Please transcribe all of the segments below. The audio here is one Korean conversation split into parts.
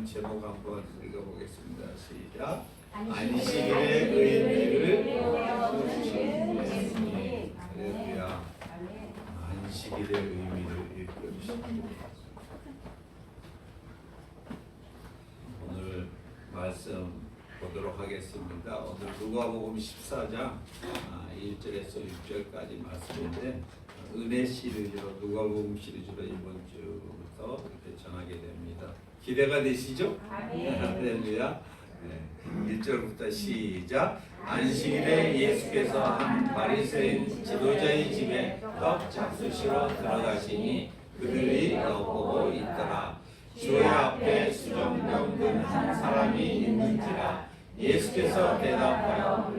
오늘 제목 한번 읽어보겠습니다. 시작. 안식일의 의미를 읽어주시는 예수님. 할렐루야. 안식일의 의미를 읽어주시는 오늘 말씀 보도록 하겠습니다. 오늘 누가복음 14장 1절에서 6절까지 말씀인데 은혜 시리즈로 누가복음 시리즈로 이번 주부터 이렇게 전하게 됩니다. 기대가 되시죠? 할렐루야. 1절부터 시작. 안식일에 예수께서 한 바리새인 지도자의 집에 떡 잡수시러 들어가시니 그들이 엿보고 있더라. 주의 앞에 수정병 든 한 사람이 있는지라. 예수께서 대답하여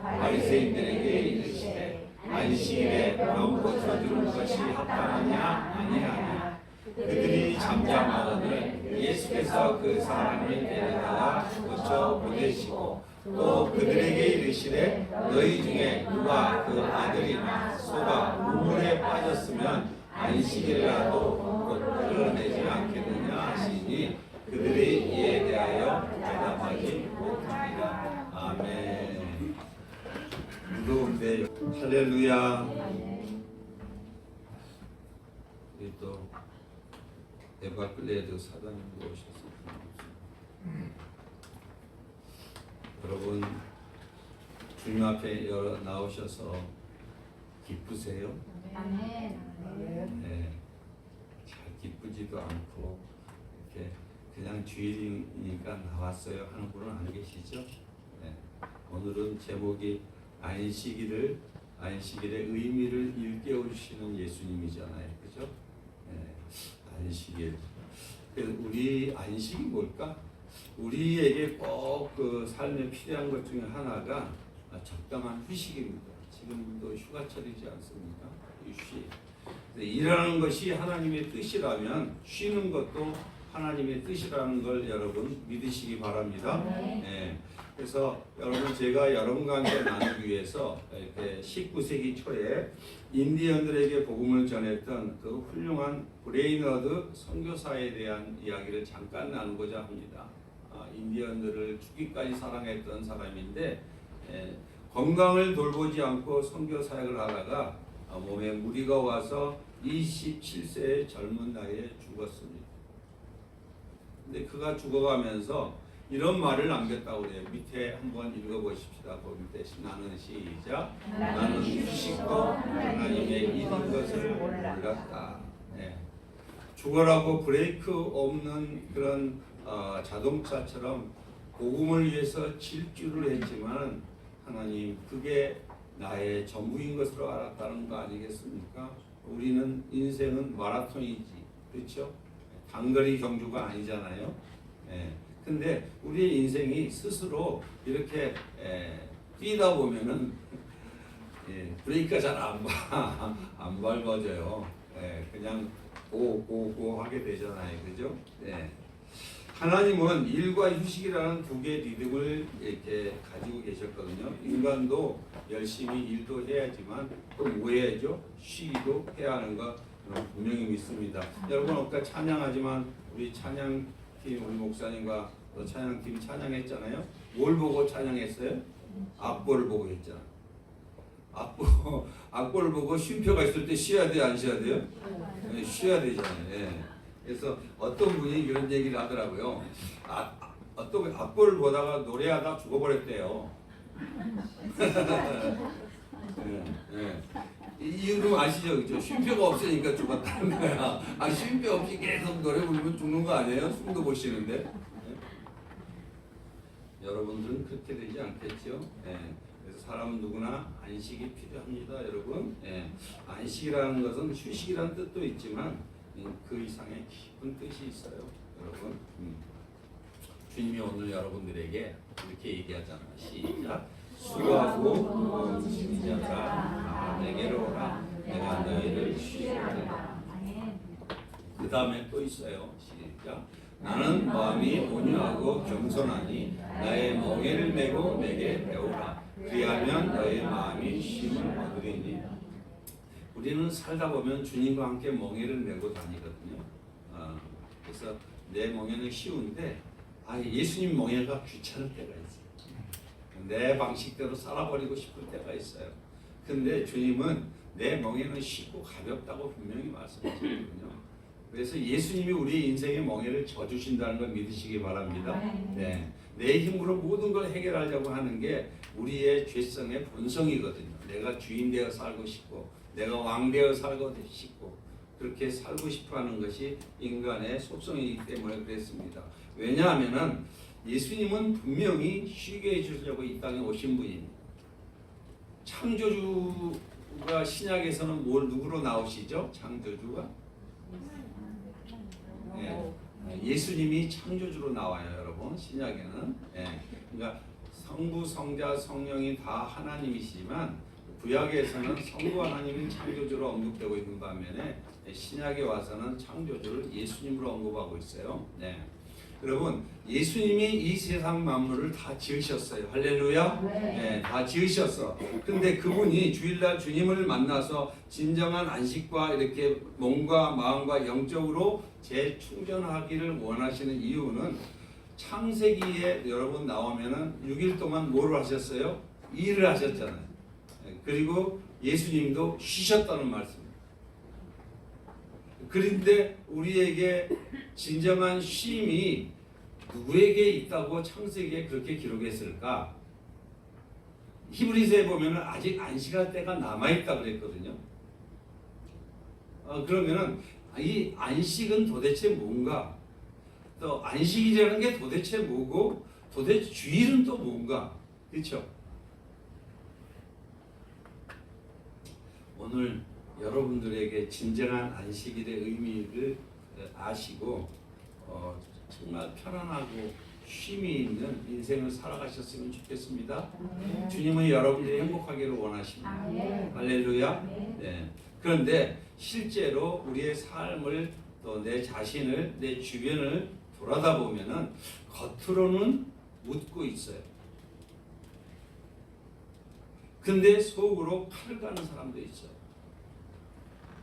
바리새인들에게 이르시되 안식일에 병 고쳐주는 것이 합당하냐 아니하냐. 그들이 잠잠하거늘 예수께서 그 사람을 데려다가 고쳐 보내시고 또 그들에게 이르시되 너희 중에 누가 그 아들이나 소가 우물에 빠졌으면 안식일이라도 곧 끌어내지 않겠느냐 하시니 그들이 이에 대하여 대답하지 못합니다. 아멘. 무거운데 할렐루야. 우리 또 에바클레드 사장님 오셨습니다. 여러분 주님 앞에 나오셔서 기쁘세요? 네. 잘 기쁘지도 않고 이렇게 그냥 주일이니까 나왔어요 하는 분은 안 계시죠? 네. 오늘은 제목이 안식일의 의미를 일깨우시는 예수님이잖아요, 그죠? 네. 안식일. 우리 안식이 뭘까? 우리에게 꼭 그 삶에 필요한 것 중에 하나가 적당한 휴식입니다. 지금도 휴가철이지 않습니까? 휴식. 일하는 것이 하나님의 뜻이라면 쉬는 것도 하나님의 뜻이라는 걸 여러분 믿으시기 바랍니다. 네. 그래서 여러분 제가 여러분과 함께 나누기 위해서 이렇게 19세기 초에 인디언들에게 복음을 전했던 그 훌륭한 브레이너드 선교사에 대한 이야기를 잠깐 나누고자 합니다. 인디언들을 죽기까지 사랑했던 사람인데 건강을 돌보지 않고 선교 사역을 하다가 몸에 무리가 와서 27세의 젊은 나이에 죽었습니다. 근데 그가 죽어가면서 이런 말을 남겼다고 그래요. 밑에 한번 읽어보십시다. 그 밑에 나는 시작. 나는 휴식도 하나님의 이른 것을 몰랐다. 네. 죽어라고 브레이크 없는 그런 자동차처럼 복음을 위해서 질주를 했지만 하나님 그게 나의 전부인 것으로 알았다는 거 아니겠습니까? 우리는 인생은 마라톤이지, 그렇죠? 단거리 경주가 아니잖아요. 근데 우리의 인생이 스스로 이렇게 뛰다 보면은 브레이크가 잘 안 밟아져요. 그냥 고 하게 되잖아요, 그죠? 하나님은 일과 휴식이라는 두 개의 리듬을 이렇게 가지고 계셨거든요. 인간도 열심히 일도 해야지만 또 뭐 해야죠? 쉬기도 해야 하는 거 분명히 믿습니다. 여러분 아까 찬양하지만 우리 찬양팀 우리 목사님과 또 찬양팀 찬양했잖아요. 뭘 보고 찬양했어요? 악보를 보고 했잖아요. 악보를 보고 쉼표가 있을 때 쉬어야 돼요? 안 쉬어야 돼요? 쉬어야 되잖아요. 그래서 어떤 분이 이런 얘기를 하더라고요. 어떤 악보를 보다가 노래하다 죽어버렸대요. 이유는 아시죠? 그죠? 쉼표가 없으니까 죽었다는 거야. 쉼표 없이 계속 노래 부르면 죽는 거 아니에요? 숨도 못 쉬는데. 여러분들은 그렇게 되지 않겠죠? 그래서 사람은 누구나 안식이 필요합니다, 여러분. 안식이라는 것은 휴식이라는 뜻도 있지만 그 이상의 깊은 뜻이 있어요, 여러분. 주님이 오늘 여러분들에게 이렇게 얘기하잖아요. 시작. 수고하고 무거운 짐진 자들아 내게로 오라. 내가 너희를 쉬게 하리라. 그 다음에 또 있어요. 시작. 나는 마음이 온유하고 겸손하니 나의 멍에를 메고 내게 배우라. 그리하면 너의 마음이 쉼을 얻으리니. 우리는 살다 보면 주님과 함께 멍에를 메고 다니거든요. 그래서 내 멍에는 쉬운데 예수님 멍에가 귀찮을 때가 있어요. 내 방식대로 살아버리고 싶을 때가 있어요. 근데 주님은 내 멍에는 쉽고 가볍다고 분명히 말씀하시거든요. 그래서 예수님이 우리 인생의 멍에를 져주신다는 걸 믿으시기 바랍니다. 네. 내 힘으로 모든 걸 해결하려고 하는 게 우리의 죄성의 본성이거든요. 내가 주인 되어 살고 싶고 내가 왕 되어 살고 싶고 그렇게 살고 싶어하는 것이 인간의 속성이기 때문에 그랬습니다. 왜냐하면 예수님은 분명히 쉬게 해주려고 이 땅에 오신 분입니다. 창조주가 신약에서는 누구로 나오시죠? 창조주가? 네. 예수님이 창조주로 나와요, 여러분. 신약에는. 네. 그러니까 성부, 성자, 성령이 다 하나님이시지만 구약에서는 성부 하나님이 창조주로 언급되고 있는 반면에 신약에 와서는 창조주를 예수님으로 언급하고 있어요. 네. 여러분, 예수님이 이 세상 만물을 다 지으셨어요. 할렐루야. 네, 다 지으셨어. 근데 그분이 주일날 주님을 만나서 진정한 안식과 이렇게 몸과 마음과 영적으로 재충전하기를 원하시는 이유는 창세기에 여러분 나오면은 6일 동안 뭐를 하셨어요? 일을 하셨잖아요. 그리고 예수님도 쉬셨다는 말씀입니다. 그런데 우리에게 진정한 쉼이 누구에게 있다고 창세기에 그렇게 기록했을까? 히브리서에 보면 아직 안식할 때가 남아있다 그랬거든요. 그러면은 이 안식은 도대체 뭔가? 또 안식이라는 게 도대체 뭐고 도대체 주일은 또 뭔가? 그렇죠? 오늘 여러분들에게 진정한 안식일의 의미를 아시고 정말 편안하고 쉼이 있는 인생을 살아가셨으면 좋겠습니다. 주님은 여러분들이 행복하기를 원하십니다. 할렐루야. 네. 그런데 실제로 우리의 삶을 또 내 자신을 내 주변을 돌아다 보면은 겉으로는 웃고 있어요. 근데 속으로 칼을 가는 사람도 있어요.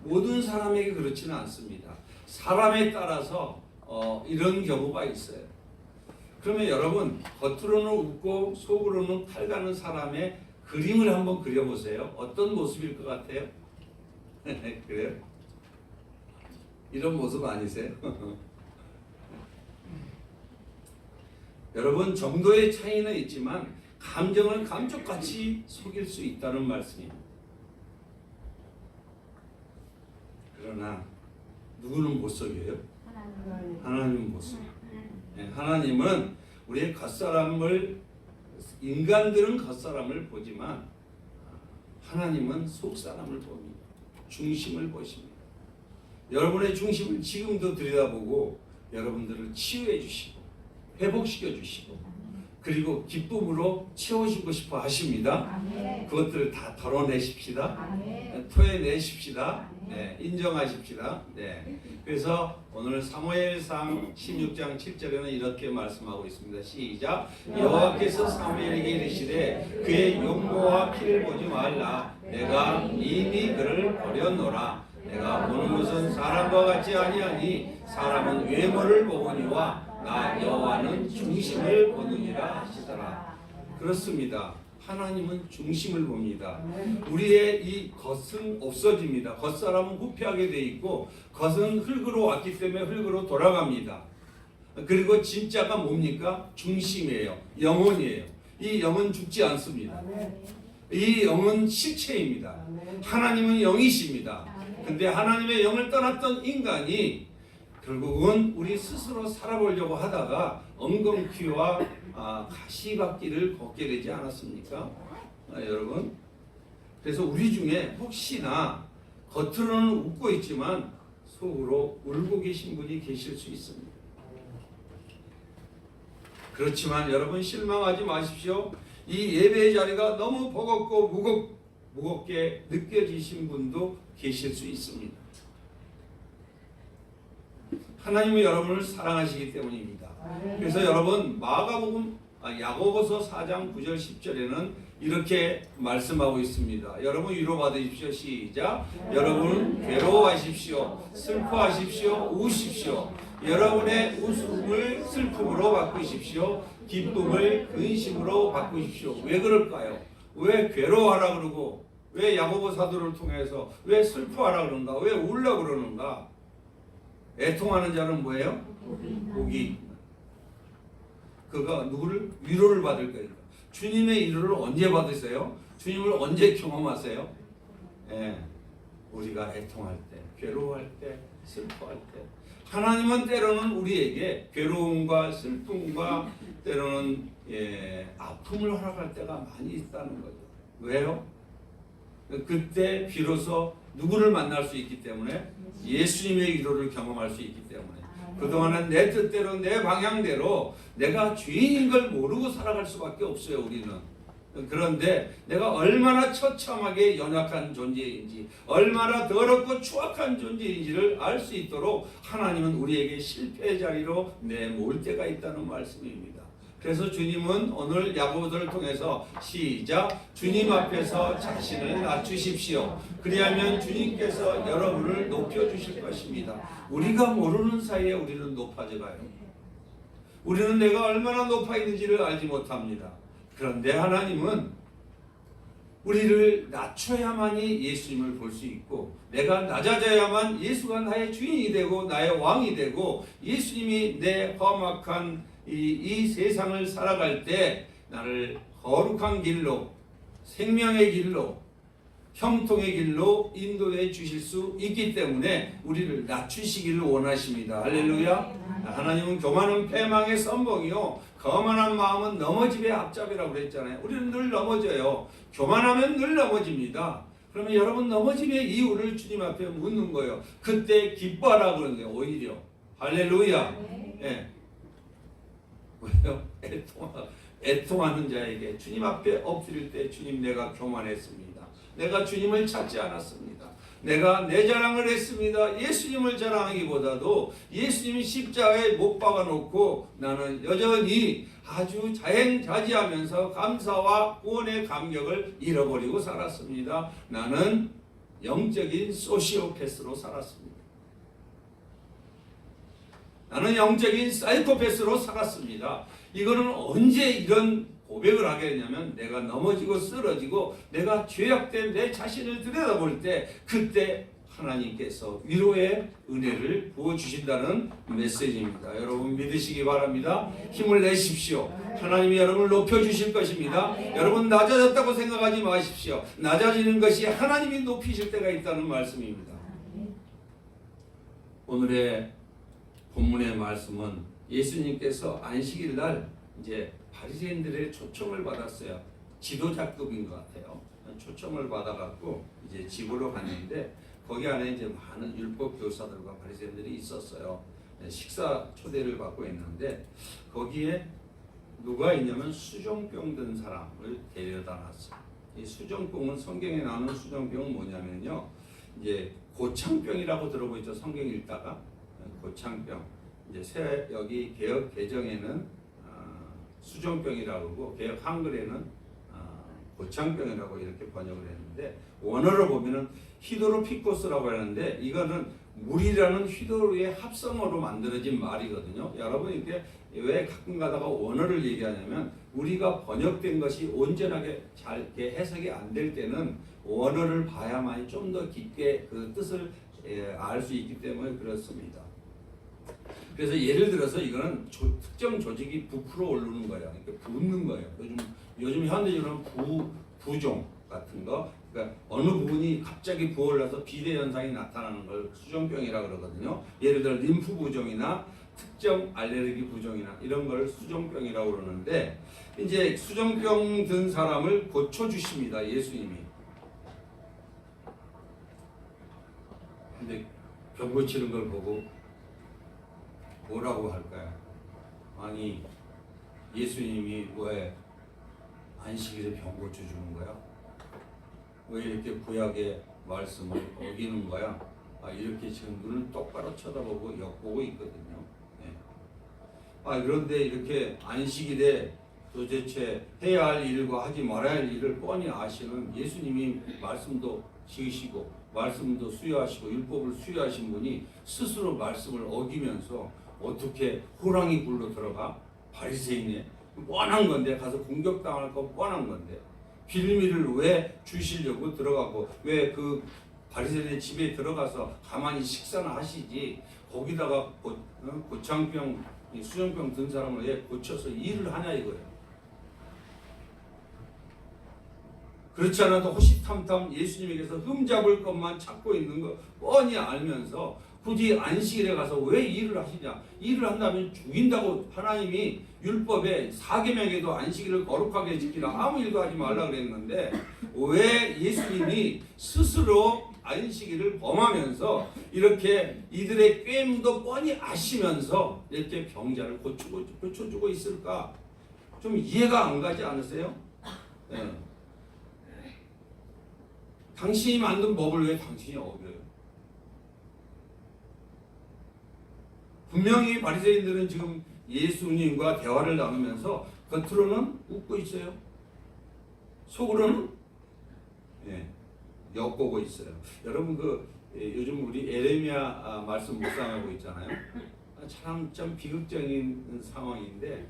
모든 사람에게 그렇지는 않습니다. 사람에 따라서 이런 경우가 있어요. 그러면 여러분 겉으로는 웃고 속으로는 칼 가는 사람의 그림을 한번 그려보세요. 어떤 모습일 것 같아요? 그래요? 이런 모습 아니세요? 여러분 정도의 차이는 있지만 감정을 감쪽같이 속일 수 있다는 말씀입니다. 그러나 누구는 못 속여요? 하나님은 못 속여요. 네, 하나님은 우리의 겉사람을 인간들은 겉사람을 보지만 하나님은 속사람을 봅니다. 중심을 보십니다. 여러분의 중심을 지금도 들여다보고 여러분들을 치유해 주시고 회복시켜 주시고 그리고 기쁨으로 채워주고 싶어 하십니다. 그것들을 다 덜어내십시다. 토해내십시다. 네, 인정하십시다. 네. 그래서 오늘 사무엘상 16장 7절에는 이렇게 말씀하고 있습니다. 시작. 여호와께서 사무엘에게 이르시되 그의 용모와 키를 보지 말라. 내가 이미 그를 버렸노라. 내가 보는 것은 사람과 같지 아니하니 사람은 외모를 보거니와 나 여호와는 중심을 보느니라 하시더라. 그렇습니다. 하나님은 중심을 봅니다. 우리의 이 겉은 없어집니다. 겉사람은 후패하게 돼 있고 겉은 흙으로 왔기 때문에 흙으로 돌아갑니다. 그리고 진짜가 뭡니까? 중심이에요. 영혼이에요. 이 영은 죽지 않습니다. 이 영은 실체입니다. 하나님은 영이십니다. 근데 하나님의 영을 떠났던 인간이 결국은 우리 스스로 살아보려고 하다가 엉겅퀴와 가시밭길을 걷게 되지 않았습니까? 여러분, 그래서 우리 중에 혹시나 겉으로는 웃고 있지만 속으로 울고 계신 분이 계실 수 있습니다. 그렇지만 여러분 실망하지 마십시오. 이 예배의 자리가 너무 버겁고 무겁게 느껴지신 분도 계실 수 있습니다. 하나님은 여러분을 사랑하시기 때문입니다. 그래서 여러분 야고보서 4장 9절 10절에는 이렇게 말씀하고 있습니다. 여러분 위로받으십시오. 시작. 여러분 괴로워하십시오. 슬퍼하십시오. 우십시오. 여러분의 웃음을 슬픔으로 바꾸십시오. 기쁨을 근심으로 바꾸십시오. 왜 그럴까요? 왜 괴로워하라 그러고, 왜 야고보 사도를 통해서 왜 슬퍼하라 그런가, 왜 울라 그러는가? 애통하는 자는 뭐예요? 복이. 그가 누구를? 위로를 받을 거니까. 주님의 위로를 언제 받으세요? 주님을 언제 경험하세요? 예, 우리가 애통할 때, 괴로워할 때, 슬퍼할 때. 하나님은 때로는 우리에게 괴로움과 슬픔과 때로는 아픔을 허락할 때가 많이 있다는 거죠. 왜요? 그때 비로소 누구를 만날 수 있기 때문에, 예수님의 위로를 경험할 수 있기 때문에. 그동안은 내 뜻대로 내 방향대로 내가 죄인인 걸 모르고 살아갈 수밖에 없어요, 우리는. 그런데 내가 얼마나 처참하게 연약한 존재인지, 얼마나 더럽고 추악한 존재인지를 알 수 있도록 하나님은 우리에게 실패의 자리로 내몰 때가 있다는 말씀입니다. 그래서 주님은 오늘 야고보서를 통해서 시작, 주님 앞에서 자신을 낮추십시오. 그리하면 주님께서 여러분을 높여주실 것입니다. 우리가 모르는 사이에 우리는 높아져가요. 우리는 내가 얼마나 높아 있는지를 알지 못합니다. 그런데 하나님은 우리를 낮춰야만이 예수님을 볼 수 있고, 내가 낮아져야만 예수가 나의 주인이 되고 나의 왕이 되고, 예수님이 내 험악한 이 세상을 살아갈 때 나를 거룩한 길로, 생명의 길로, 형통의 길로 인도해 주실 수 있기 때문에 우리를 낮추시기를 원하십니다. 할렐루야. 하나님은 교만은 패망의 선봉이요, 거만한 마음은 넘어짐의 앞잡이라고 그랬잖아요. 우리는 늘 넘어져요. 교만하면 늘 넘어집니다. 그러면 여러분, 넘어짐의 이유를 주님 앞에 묻는 거예요. 그때 기뻐하라 그러는 거예요. 오히려. 할렐루야. 예. 왜요? 애통하는 자에게 주님 앞에 엎드릴 때, 주님, 내가 교만했습니다. 내가 주님을 찾지 않았습니다. 내가 내 자랑을 했습니다. 예수님을 자랑하기보다도 예수님이 십자가에 못 박아놓고 나는 여전히 아주 자행자지하면서 감사와 구원의 감격을 잃어버리고 살았습니다. 나는 영적인 소시오패스로 살았습니다. 나는 영적인 사이코패스로 살았습니다. 이거는 언제 이런 고백을 하게 되냐면, 내가 넘어지고 쓰러지고 내가 죄악된 내 자신을 들여다볼 때, 그때 하나님께서 위로의 은혜를 부어주신다는 메시지입니다. 여러분 믿으시기 바랍니다. 힘을 내십시오. 하나님이 여러분을 높여주실 것입니다. 여러분 낮아졌다고 생각하지 마십시오. 낮아지는 것이 하나님이 높이실 때가 있다는 말씀입니다. 오늘의 본문의 말씀은 예수님께서 안식일 날 이제 바리새인들의 초청을 받았어요. 지도자급인 것 같아요. 초청을 받아갖고 이제 집으로 갔는데, 거기 안에 이제 많은 율법 교사들과 바리새인들이 있었어요. 식사 초대를 받고 있는데, 거기에 누가 있냐면 수종병 든 사람을 데려다 놨어요. 이 수종병은, 성경에 나오는 수종병은 뭐냐면요, 이제 고창병이라고 들어보셨죠? 성경 읽다가 고창병. 이제 여기 개혁 개정에는 수종병이라고 하고, 개혁 한글에는 고창병이라고 이렇게 번역을 했는데, 원어로 보면은 히도로피코스라고 하는데, 이거는 물이라는 휘도르의 합성어로 만들어진 말이거든요. 여러분, 이게 왜 가끔 가다가 원어를 얘기하냐면, 우리가 번역된 것이 온전하게 잘 해석이 안 될 때는 원어를 봐야만이 좀 더 깊게 그 뜻을 알 수 있기 때문에 그렇습니다. 그래서 예를 들어서 이거는 특정 조직이 부풀어 오르는 거예요. 그러니까 붓는 거예요. 요즘 현대적으로는 부종 같은 거, 그러니까 어느 부분이 갑자기 부어올라서 비대 현상이 나타나는 걸 수종병이라고 그러거든요. 예를 들어 림프 부종이나 특정 알레르기 부종이나 이런 걸 수종병이라고 그러는데, 이제 수종병 든 사람을 고쳐 주십니다, 예수님이. 근데 병 고치는 걸 보고 뭐라고 할까요? 아니, 예수님이 왜 안식일에 병 고쳐주는 거야? 왜 이렇게 구약의 말씀을 어기는 거야? 이렇게 지금 눈을 똑바로 쳐다보고 엿보고 있거든요. 네. 그런데 이렇게 안식일에 도대체 해야 할 일과 하지 말아야 할 일을 뻔히 아시는 예수님이, 말씀도 지으시고 말씀도 수여하시고 율법을 수여하신 분이 스스로 말씀을 어기면서 어떻게 호랑이 굴로 들어가? 바리새인의 뻔한 건데 가서 공격당할 거 뻔한 건데 빌미를 왜 주시려고 들어가고 왜 그 바리새인의 집에 들어가서 가만히 식사나 하시지 거기다가 고창병 수정병 든 사람을 왜 고쳐서 일을 하냐 이거예요. 그렇지 않아도 호시탐탐 예수님에게서 흠잡을 것만 찾고 있는 거 뻔히 알면서 굳이 안식일에 가서 왜 일을 하시냐. 일을 한다면 죽인다고 하나님이 율법에 4계명에도 안식일을 거룩하게 지키라 아무 일도 하지 말라 그랬는데 왜 예수님이 스스로 안식일을 범하면서 이렇게 이들의 꾀임도 뻔히 아시면서 이렇게 병자를 고쳐주고 있을까? 좀 이해가 안 가지 않으세요? 네. 당신이 만든 법을 왜 당신이 어겨요? 분명히 바리새인들은 지금 예수님과 대화를 나누면서 겉으로는 웃고 있어요. 속으로는 엿보고 있어요. 여러분 요즘 우리 에레미야 말씀 묵상하고 있잖아요. 참 비극적인 상황인데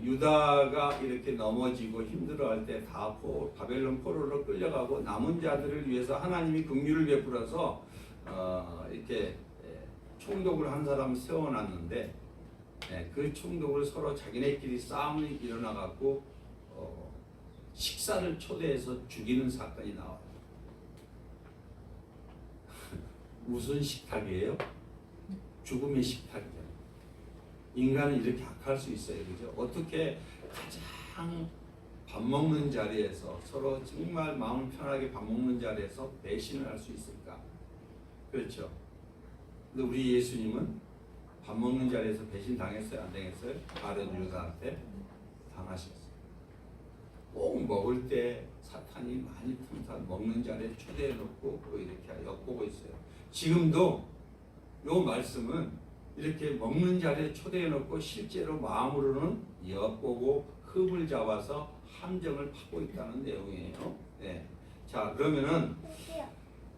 유다가 이렇게 넘어지고 힘들어할 때 다 바벨론 포로로 끌려가고 남은 자들을 위해서 하나님이 긍휼을 베풀어서 이렇게 총독을 한 사람 세워놨는데 그 총독을 서로 자기네끼리 싸움이 일어나갖고 식사를 초대해서 죽이는 사건이 나와요. 무슨 식탁이에요? 죽음의 식탁이죠. 인간은 이렇게 악할 수 있어요. 그죠? 어떻게 가장 밥 먹는 자리에서 서로 정말 마음 편하게 밥 먹는 자리에서 배신을 할 수 있을까? 그렇죠. 근데 우리 예수님은 밥 먹는 자리에서 배신 당했어요? 안 당했어요? 다른 유다한테 당하셨어요. 꼭 먹을 때 사탄이 많이 먹는 자리에 초대해 놓고 이렇게 엿보고 있어요. 지금도 요 말씀은 이렇게 먹는 자리에 초대해 놓고 실제로 마음으로는 엿보고 흡을 잡아서 함정을 파고 있다는 내용이에요. 네. 자, 그러면은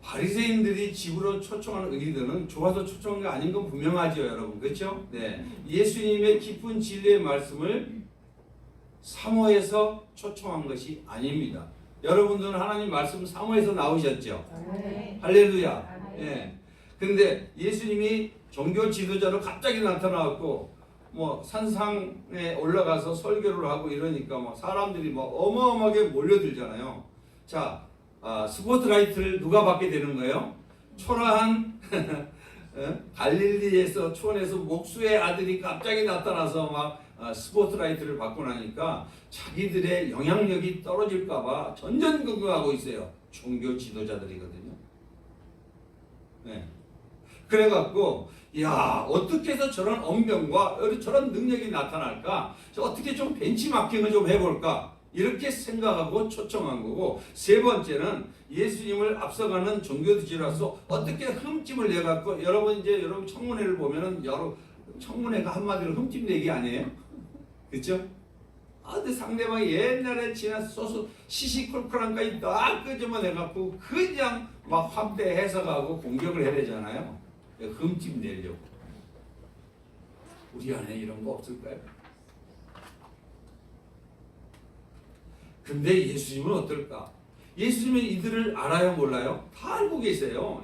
바리새인들이 집으로 초청하는 의리들은 좋아서 초청한 게 아닌 건 분명하죠, 여러분. 그렇죠? 네. 예수님의 깊은 진리의 말씀을 사모해서 초청한 것이 아닙니다. 여러분들은 하나님 말씀 사모해서 나오셨죠? 네. 할렐루야. 네. 근데 예수님이 종교 지도자로 갑자기 나타나갖고 뭐 산상에 올라가서 설교를 하고 이러니까 뭐 사람들이 뭐 어마어마하게 몰려들잖아요. 자, 스포트라이트를 누가 받게 되는 거예요? 초라한 갈릴리에서 촌에서 목수의 아들이 갑자기 나타나서 막 스포트라이트를 받고 나니까 자기들의 영향력이 떨어질까봐 전전긍긍하고 있어요. 종교 지도자들이거든요. 네. 그래갖고 야, 어떻게 해서 저런 언변과 저런 능력이 나타날까? 어떻게 좀 벤치마킹을 좀 해볼까? 이렇게 생각하고 초청한 거고, 세 번째는 예수님을 앞서가는 종교지도자로서 어떻게 흠집을 내갖고, 여러분 청문회를 보면은 청문회가 한마디로 흠집 내기 아니에요? 그렇죠? 근데 상대방이 옛날에 지난 소수 시시콜콜한 까지 딱 끄집어내갖고 그냥 막 확대 해석하고 공격을 해야 되잖아요. 흠집 내려고. 우리 안에 이런 거 없을까요? 근데 예수님은 어떨까? 예수님은 이들을 알아요, 몰라요? 다 알고 계세요.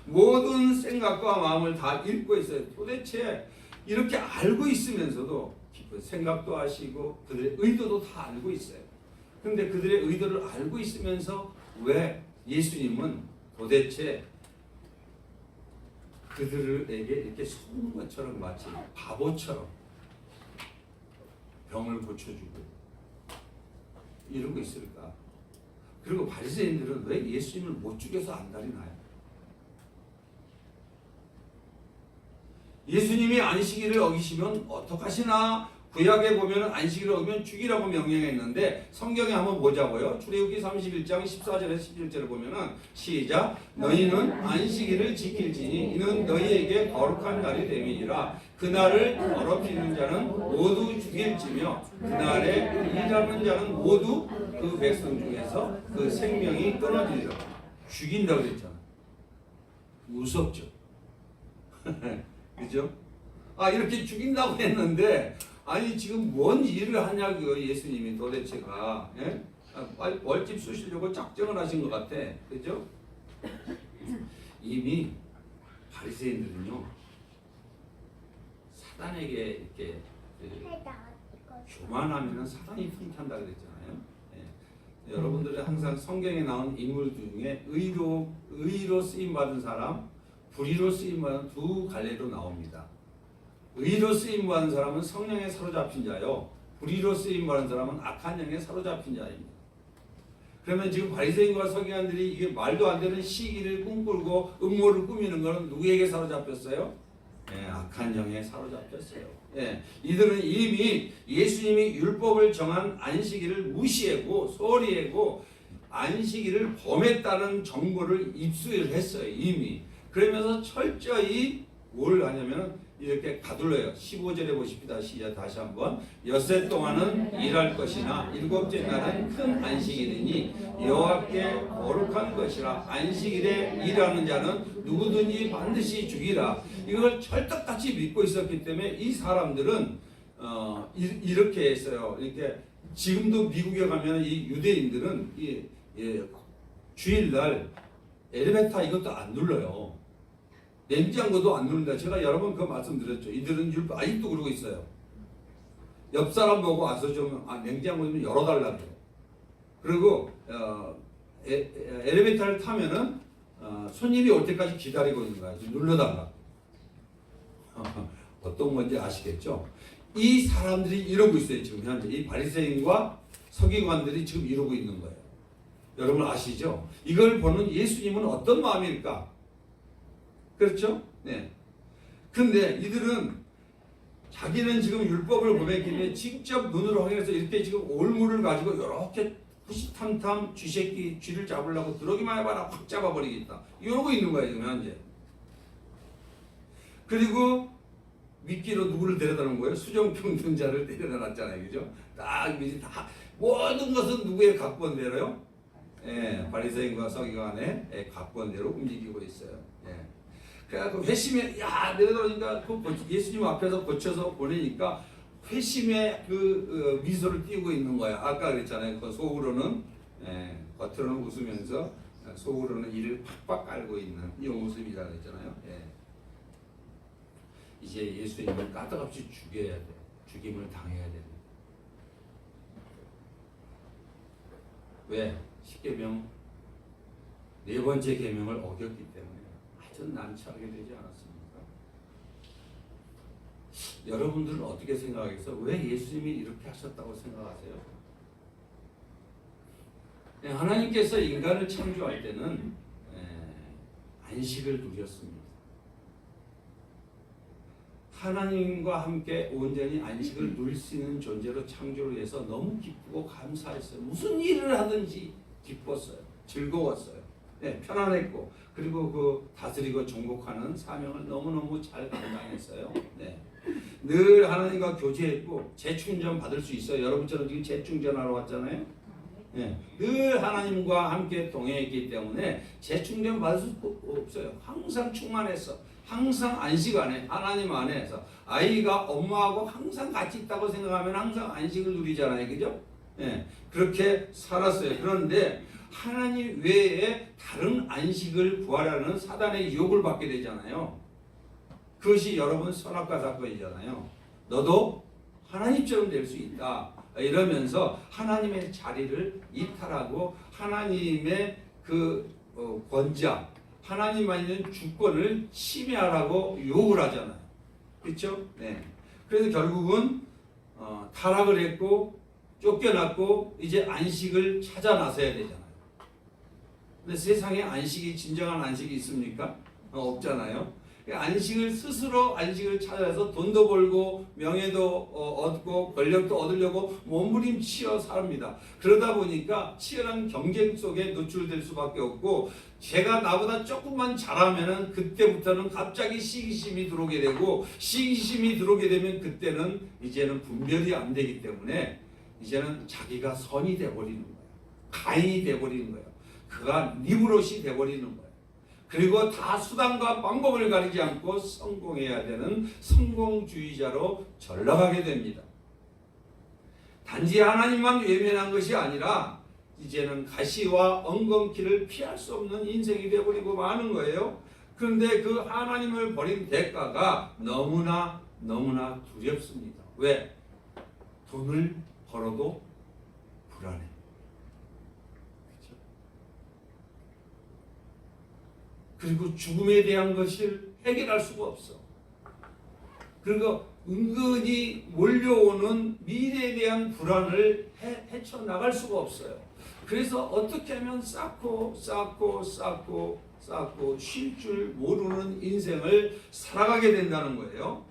모든 생각과 마음을 다 읽고 있어요. 도대체 이렇게 알고 있으면서도 깊은 생각도 하시고 그들의 의도도 다 알고 있어요. 근데 그들의 의도를 알고 있으면서 왜 예수님은 도대체 그들에게 이렇게 속은 것처럼 마치 바보처럼 병을 고쳐주고 이런 거 있을까? 그리고 바리새인들은 왜 예수님을 못 죽여서 안달이 나요? 예수님이 안식일을 어기시면 어떡하시나? 구약에 보면 안식일을 어기면 죽이라고 명령했는데 성경에 한번 보자고요. 출애굽기 31장 14절에서 11절을 보면은 시작. 너희는 안식일을 지킬지니 이는 너희에게 거룩한 날이 됨이니라. 그날을 더럽히는 자는 모두 죽일지며 그날에 일하는 자는 모두 그 백성 중에서 그 생명이 끊어지리라. 죽인다고 그랬잖아. 무섭죠. 그죠? 아, 이렇게 죽인다고 했는데, 아니, 지금 뭔 일을 하냐고요, 예수님이 도대체가. 예? 빨리 벌집 쑤시려고 작정을 하신 것 같아. 그죠? 이미 바리새인들은요, 사단에게 이렇게 교만하면 사단이 틈탄다 그랬잖아요. 예. 여러분들이 항상 성경에 나온 인물 중에 의로 쓰임 받은 사람, 불의로 쓰임 받은 두 갈래로 나옵니다. 의로 쓰임 받은 사람은 성령에 사로잡힌 자요, 불의로 쓰임 받은 사람은 악한 영에 사로잡힌 자입니다. 그러면 지금 바리새인과 서기관들이 이게 말도 안 되는 시기를 꿈꾸고 음모를 꾸미는 것은 누구에게 사로잡혔어요? 예, 악한 영에 사로잡혔어요. 예, 이들은 이미 예수님이 율법을 정한 안식일을 무시하고 소홀히 하고 안식일을 범했다는 정보를 입수를 했어요. 이미. 그러면서 철저히 뭘 하냐면 이렇게 가둘러요. 15절에 보십시다. 시작 다시 한번. 엿새 동안은 일할 것이나 일곱째 날은 큰 안식일이니 여호와께 거룩한 것이라. 안식일에 일하는 자는 누구든지 반드시 죽이라. 이걸 철떡같이 믿고 있었기 때문에 이 사람들은 이렇게 했어요. 이렇게 지금도 미국에 가면 이 유대인들은 주일날 엘리베이터 이것도 안 눌러요. 냉장고도 안 누른다. 제가 여러 번 그 말씀드렸죠. 이들은 아직도 그러고 있어요. 옆 사람 보고 와서 좀 냉장고 좀 열어달라고. 그리고 엘리베이터를 타면은 손님이 올 때까지 기다리고 있는 거야. 좀 눌러달라고. 어떤 건지 아시겠죠? 이 사람들이 이러고 있어요. 지금 현재 이 바리새인과 서기관들이 지금 이러고 있는 거예요. 여러분 아시죠? 이걸 보는 예수님은 어떤 마음일까? 그렇죠? 네. 근데 이들은 자기는 지금 율법을 범했기에 직접 눈으로 확인해서 이렇게 지금 올무를 가지고 이렇게 후시탐탐 쥐새끼 쥐를 잡으려고 들어오기만 해봐라 확 잡아버리겠다. 이러고 있는 거예요 지금 현재. 그리고 미끼로 누구를 데려다놓은 거예요? 수정평등자를 데려다놨잖아요. 그죠? 딱 모든 것은 누구의 각본대로요? 예, 바리새인과 서기관의 각본대로 움직이고 있어요. 예. 그래갖고 회심에 내려다니까 예수님 앞에서 고쳐서 보내니까 회심의 그 미소를 띄우고 있는 거야. 아까 그랬잖아요. 그 속으로는 겉으로는 웃으면서 속으로는 이를 팍팍 깔고 있는 이 모습이라 그랬잖아요. 예. 이제 예수님을 까닭없이 죽여야 돼. 죽임을 당해야 돼. 왜? 십계명 네 번째 계명을 어겼기 때문에 아주 난처하게 되지 않았습니까? 여러분들은 어떻게 생각하겠어요? 왜 예수님이 이렇게 하셨다고 생각하세요? 하나님께서 인간을 창조할 때는 안식을 누렸습니다. 하나님과 함께 온전히 안식을 누릴 수 있는 존재로 창조를 해서 너무 기쁘고 감사했어요. 무슨 일을 하든지 기뻤어요. 즐거웠어요. 네, 편안했고 그리고 그 다스리고 정복하는 사명을 너무너무 잘 감당했어요. 네. 늘 하나님과 교제했고 재충전 받을 수 있어요. 여러분처럼 지금 재충전하러 왔잖아요. 네. 늘 하나님과 함께 동행했기 때문에 재충전 받을 수 없어요. 항상 충만했어. 항상 안식 안에 하나님 안에서 아이가 엄마하고 항상 같이 있다고 생각하면 항상 안식을 누리잖아요. 그죠? 네. 그렇게 살았어요. 그런데 하나님 외에 다른 안식을 구하라는 사단의 유혹을 받게 되잖아요. 그것이 여러분 선악과 사건이잖아요. 너도 하나님처럼 될 수 있다. 이러면서 하나님의 자리를 이탈하고 하나님의 그 권자, 하나님만 있는 주권을 침해하라고 유혹을 하잖아요. 그렇죠? 네. 그래서 결국은 타락을 했고 쫓겨났고 이제 안식을 찾아 나서야 되잖아요. 근데 세상에 안식이 진정한 안식이 있습니까? 없잖아요. 안식을 스스로 안식을 찾아서 돈도 벌고 명예도 얻고 권력도 얻으려고 몸부림치어 삽니다. 그러다 보니까 치열한 경쟁 속에 노출될 수밖에 없고 제가 나보다 조금만 잘하면은 그때부터는 갑자기 시기심이 들어오게 되고 시기심이 들어오게 되면 그때는 이제는 분별이 안 되기 때문에 이제는 자기가 선이 돼버리는 거예요. 가인이 돼버리는 거예요. 그가 니브롯이 돼버리는 거예요. 그리고 다 수단과 방법을 가리지 않고 성공해야 되는 성공주의자로 전락하게 됩니다. 단지 하나님만 외면한 것이 아니라 이제는 가시와 엉겅퀴를 피할 수 없는 인생이 되어버리고 마는 거예요. 그런데 그 하나님을 버린 대가가 너무나 두렵습니다. 왜? 돈을 벌어도 불안해. 그렇죠? 그리고 죽음에 대한 것을 해결할 수가 없어. 그리고 은근히 몰려오는 미래에 대한 불안을 헤쳐나갈 수가 없어요. 그래서 어떻게 하면 쌓고 쉴 줄 모르는 인생을 살아가게 된다는 거예요.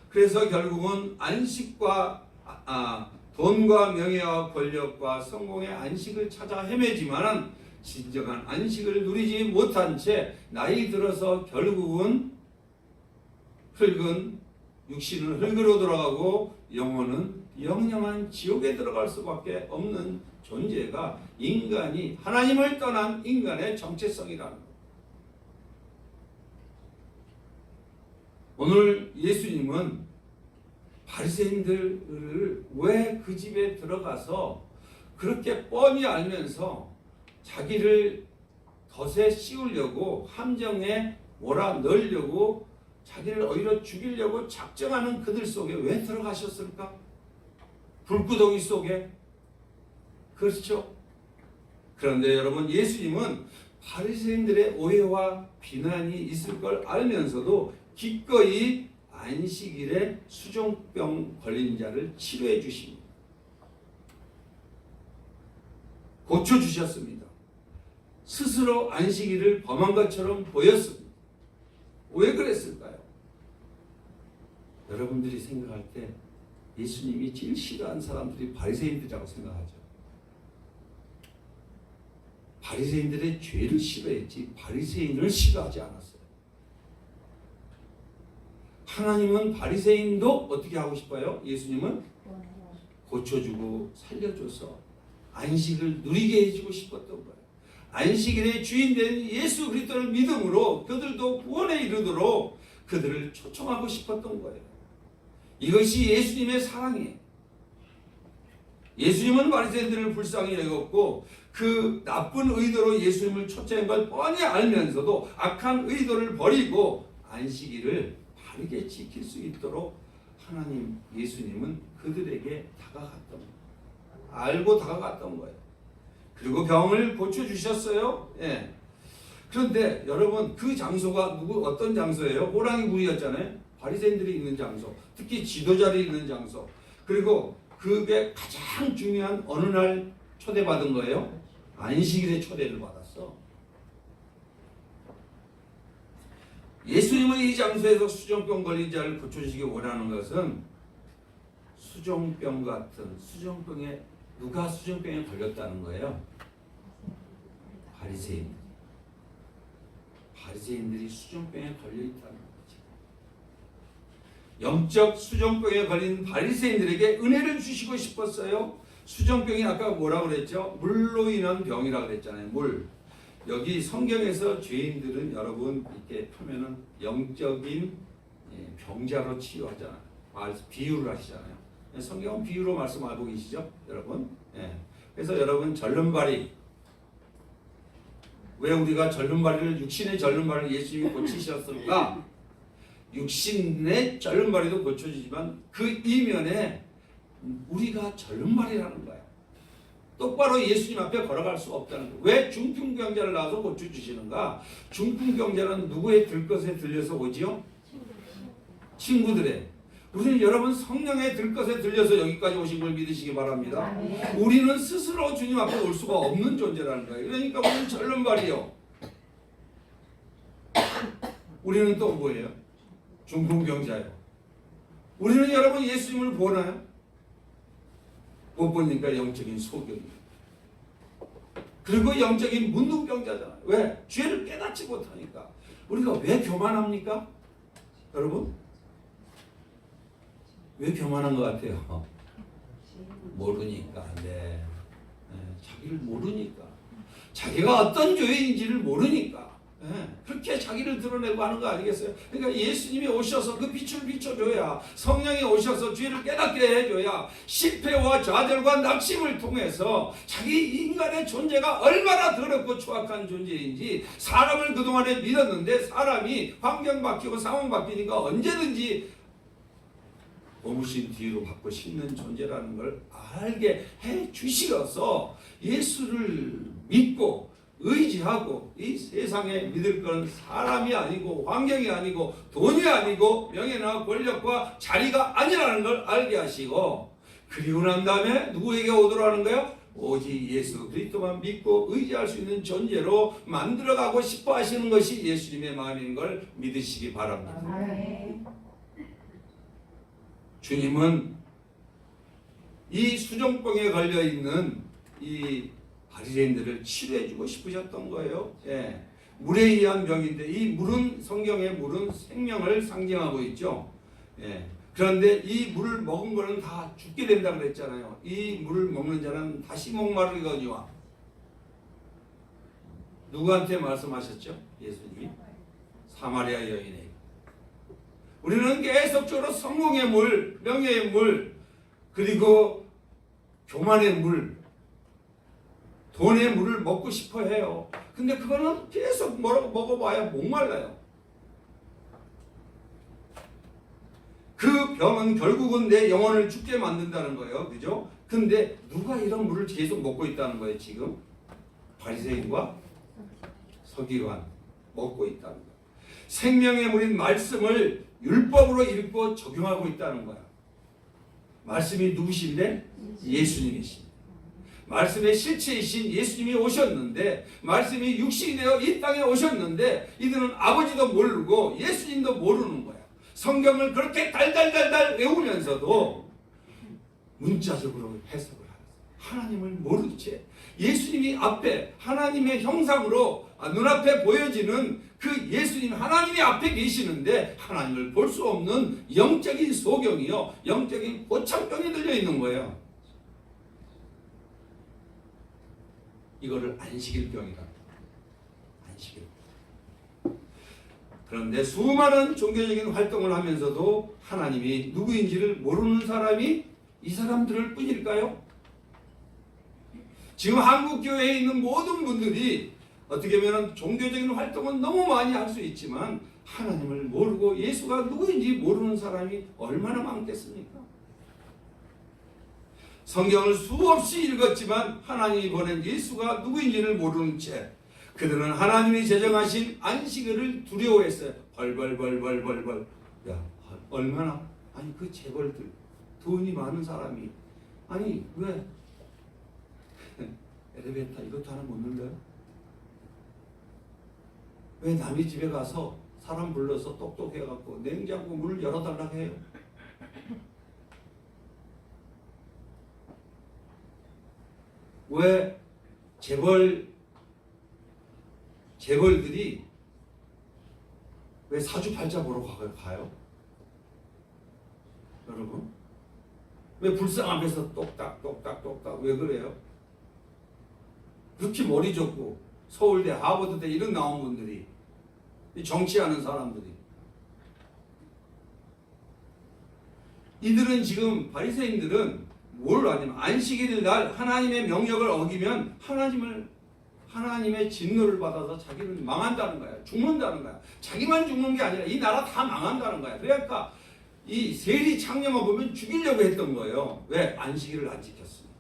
그래서 결국은 안식과 돈과 명예와 권력과 성공의 안식을 찾아 헤매지만 진정한 안식을 누리지 못한 채 나이 들어서 결국은 육신은 흙으로 돌아가고 영혼은 영영한 지옥에 들어갈 수밖에 없는 존재가 인간이 하나님을 떠난 인간의 정체성이라는 것. 오늘 예수님은 바리새인들을 왜 그 집에 들어가서 그렇게 뻔히 알면서 자기를 덫에 씌우려고 함정에 몰아넣으려고 자기를 오히려 죽이려고 작정하는 그들 속에 왜 들어가셨을까? 불구덩이 속에. 그렇죠? 그런데 여러분, 예수님은 바리새인들의 오해와 비난이 있을 걸 알면서도 기꺼이 안식일에 수종병 걸린 자를 치료해 주십니다. 고쳐주셨습니다. 스스로 안식일을 범한 것처럼 보였습니다. 왜 그랬을까요? 여러분들이 생각할 때 예수님이 제일 싫어하는 사람들이 바리새인들이라고 생각하죠. 바리새인들의 죄를 싫어했지 바리새인을 싫어하지 않았어요. 하나님은 바리새인도 어떻게 하고 싶어요? 예수님은 고쳐주고 살려줘서 안식을 누리게 해주고 싶었던 거예요. 안식일의 주인 된 예수 그리스도를 믿음으로 그들도 구원에 이르도록 그들을 초청하고 싶었던 거예요. 이것이 예수님의 사랑이에요. 예수님은 바리새인들을 불쌍히 여겼고 그 나쁜 의도로 예수님을 초청한 걸 뻔히 알면서도 악한 의도를 버리고 안식일을 바르게 지킬 수 있도록 하나님 예수님은 그들에게 다가갔던 거예요. 알고 다가갔던 거예요. 그리고 병을 고쳐주셨어요. 예. 그런데 여러분, 그 장소가 어떤 장소예요? 호랑이 굴이었잖아요. 바리새인들이 있는 장소, 특히 지도자들이 있는 장소. 그리고 그게 가장 중요한 어느 날 초대받은 거예요? 안식일에 초대를 받았어. 예수님은 이 장소에서 수종병 걸린 자를 고쳐주시기 원하는 것은 수종병 같은 수종병에 누가 수종병에 걸렸다는 거예요? 바리새인들이 수종병에 걸려 있다는 거지. 영적 수종병에 걸린 바리새인들에게 은혜를 주시고 싶었어요. 수종병이 아까 뭐라고 그랬죠? 물로 인한 병이라고 그랬잖아요. 물. 여기 성경에서 죄인들은 여러분 이렇게 하면은 영적인 병자로 치유하잖아요. 비유를 하시잖아요. 성경은 비유로 말씀하고 계시죠, 여러분? 예. 그래서 여러분 절름발이 왜 우리가 절름발이를 육신의 절름발을 예수님이 고치셨을까? 육신의 절름발이도 고쳐지지만 그 이면에 우리가 절름발이라는 거예요. 똑바로 예수님 앞에 걸어갈 수 없다는 거예요. 왜 중풍병자를 낳아서 고쳐주시는가? 중풍병자는 누구의 들것에 들려서 오지요? 친구들의. 우리는 여러분 성령의 들것에 들려서 여기까지 오신 걸 믿으시기 바랍니다. 우리는 스스로 주님 앞에 올 수가 없는 존재라는 거예요. 그러니까 우리는 절름발이요. 우리는 또 뭐예요? 중풍병자예요. 우리는 여러분 예수님을 보나요? 못 보니까 영적인 소경이에요. 그리고 영적인 문둥병자잖아요. 왜? 죄를 깨닫지 못하니까. 우리가 왜 교만합니까? 여러분? 왜 교만한 것 같아요? 모르니까. 네. 자기를 모르니까. 자기가 어떤 죄인지를 모르니까. 네. 그렇게 자기를 드러내고 하는 거 아니겠어요? 그러니까 예수님이 오셔서 그 빛을 비춰줘야, 성령이 오셔서 죄를 깨닫게 해줘야, 실패와 좌절과 낙심을 통해서 자기 인간의 존재가 얼마나 더럽고 추악한 존재인지, 사람을 그동안에 믿었는데 사람이 환경 바뀌고 상황 바뀌니까 언제든지 고무신 뒤로 받고 싶는 존재라는 걸 알게 해 주시어서 예수를 믿고 의지하고, 이 세상에 믿을 건 사람이 아니고 환경이 아니고 돈이 아니고 명예나 권력과 자리가 아니라는 걸 알게 하시고, 그리고 난 다음에 누구에게 오더라는 거예요? 오직 예수 그리스도만 믿고 의지할 수 있는 존재로 만들어가고 싶어 하시는 것이 예수님의 마음인 걸 믿으시기 바랍니다. 주님은 이 수종병에 걸려있는 이 바리새인들을 치료해주고 싶으셨던 거예요. 예. 물에 의한 병인데, 이 물은, 성경의 물은 생명을 상징하고 있죠. 예. 그런데 이 물을 먹은 거는 다 죽게 된다고 그랬잖아요. 이 물을 먹는 자는 다시 목마르거니와. 누구한테 말씀하셨죠? 예수님이? 사마리아 여인에게. 우리는 계속적으로 성공의 물, 명예의 물, 그리고 교만의 물, 돈의 물을 먹고 싶어 해요. 근데 그거는 계속 먹어봐야 목말라요. 그 병은 결국은 내 영혼을 죽게 만든다는 거예요. 그죠? 근데 누가 이런 물을 계속 먹고 있다는 거예요, 지금? 바리새인과 서기관 먹고 있다는 거예요. 생명의 물인 말씀을 율법으로 읽고 적용하고 있다는 거야. 말씀이 누구신데? 예수님이십니다. 말씀의 실체이신 예수님이 오셨는데, 말씀이 육신이 되어 이 땅에 오셨는데, 이들은 아버지도 모르고 예수님도 모르는 거야. 성경을 그렇게 달달달달 외우면서도 문자적으로 해석을 하는, 하나님을 모르는 채 예수님이 앞에 하나님의 형상으로 눈앞에 보여지는 그 예수님, 하나님이 앞에 계시는데 하나님을 볼 수 없는 영적인 소경이요, 영적인 고참병이 들려있는 거예요. 이거를 안식일병이다. 안식일. 그런데 수많은 종교적인 활동을 하면서도 하나님이 누구인지를 모르는 사람이 이 사람들일 뿐일까요? 지금 한국교회에 있는 모든 분들이 어떻게 보면 종교적인 활동은 너무 많이 할 수 있지만 하나님을 모르고 예수가 누구인지 모르는 사람이 얼마나 많겠습니까? 성경을 수없이 읽었지만 하나님이 보낸 예수가 누구인지를 모르는 채 그들은 하나님이 제정하신 안식일을 두려워했어요. 벌벌벌벌벌벌. 야, 얼마나, 아니 그 재벌들, 돈이 많은 사람이, 아니 왜 엘리베이터 이것도 하나 못 눌러요? 왜 남의 집에 가서 사람 불러서 똑똑해갖고 냉장고 문을 열어달라고 해요? 왜 재벌들이 왜 사주팔자 보러 가요? 여러분? 왜 불상 앞에서 똑딱똑딱똑딱 왜 그래요? 그렇게 머리 좋고 서울대, 하버드대 이런 나온 분들이, 정치하는 사람들이, 이들은 지금 바리새인들은 뭘 아냐면 안식일 날 하나님의 명령을 어기면 하나님의 진노를 받아서 자기는 망한다는 거야. 죽는다는 거야. 자기만 죽는 게 아니라 이 나라 다 망한다는 거야. 그러니까 이 세리 창녀만 보면 죽이려고 했던 거예요. 왜? 안식일을 안 지켰으니까.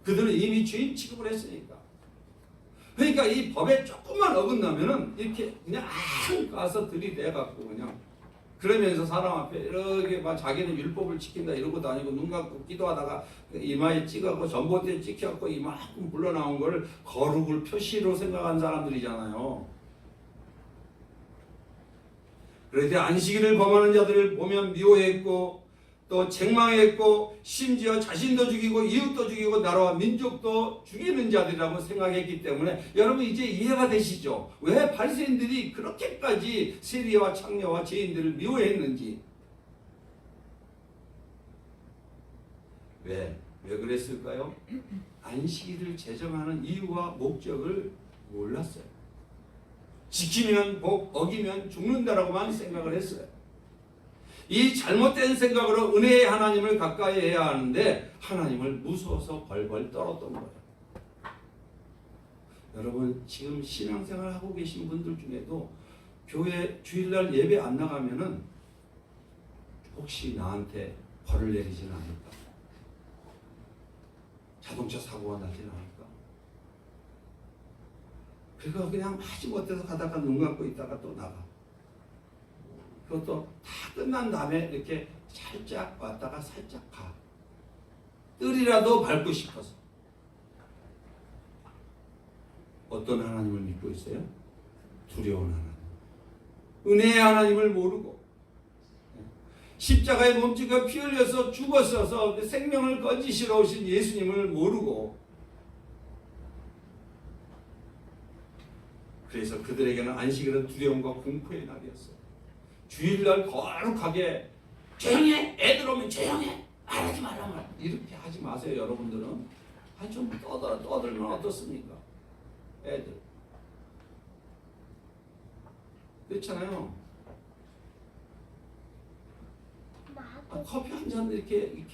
그들은 이미 죄인 취급을 했으니까. 그러니까 이 법에 조금만 어긋나면은 이렇게 그냥 가서 들이대갖고 그냥 그러면서 사람 앞에 이렇게 막 자기는 율법을 지킨다 이러고 다니고 눈 감고 기도하다가 이마에 찍어갖고 전봇대에 찍혀갖고 이만큼 불러나온 걸 거룩을 표시로 생각한 사람들이잖아요. 그런데 안식일을 범하는 자들을 보면 미워했고 또 책망했고 심지어 자신도 죽이고 이웃도 죽이고 나라와 민족도 죽이는 자들이라고 생각했기 때문에 여러분 이제 이해가 되시죠? 왜 바리새인들이 그렇게까지 세리와 창녀와 죄인들을 미워했는지. 왜 그랬을까요? 안식일을 제정하는 이유와 목적을 몰랐어요. 지키면 복, 어기면 죽는다라고만 생각을 했어요. 이 잘못된 생각으로 은혜의 하나님을 가까이 해야 하는데 하나님을 무서워서 벌벌 떨었던 거예요. 여러분 지금 신앙생활 하고 계신 분들 중에도 교회 주일날 예배 안 나가면은 혹시 나한테 벌을 내리지는 않을까? 자동차 사고가 나지는 않을까? 그거 그냥 하지 못해서 가다가 눈 감고 있다가 또 나가. 그것도 다 끝난 다음에 이렇게 살짝 왔다가 살짝 가. 뜰이라도 밟고 싶어서. 어떤 하나님을 믿고 있어요? 두려운 하나님. 은혜의 하나님을 모르고 십자가에 몸짓과 피 흘려서 죽었어서 생명을 건지시러 오신 예수님을 모르고 그래서 그들에게는 안식일은 두려움과 공포의 날이었어요. 주일날 거룩하게 조용히 해! 애들 오면 조용히 해! 말하지 말라 말 이렇게 하지 마세요. 여러분들은 좀 떠들면 어떻습니까? 애들 그렇잖아요. 커피 한 잔 이렇게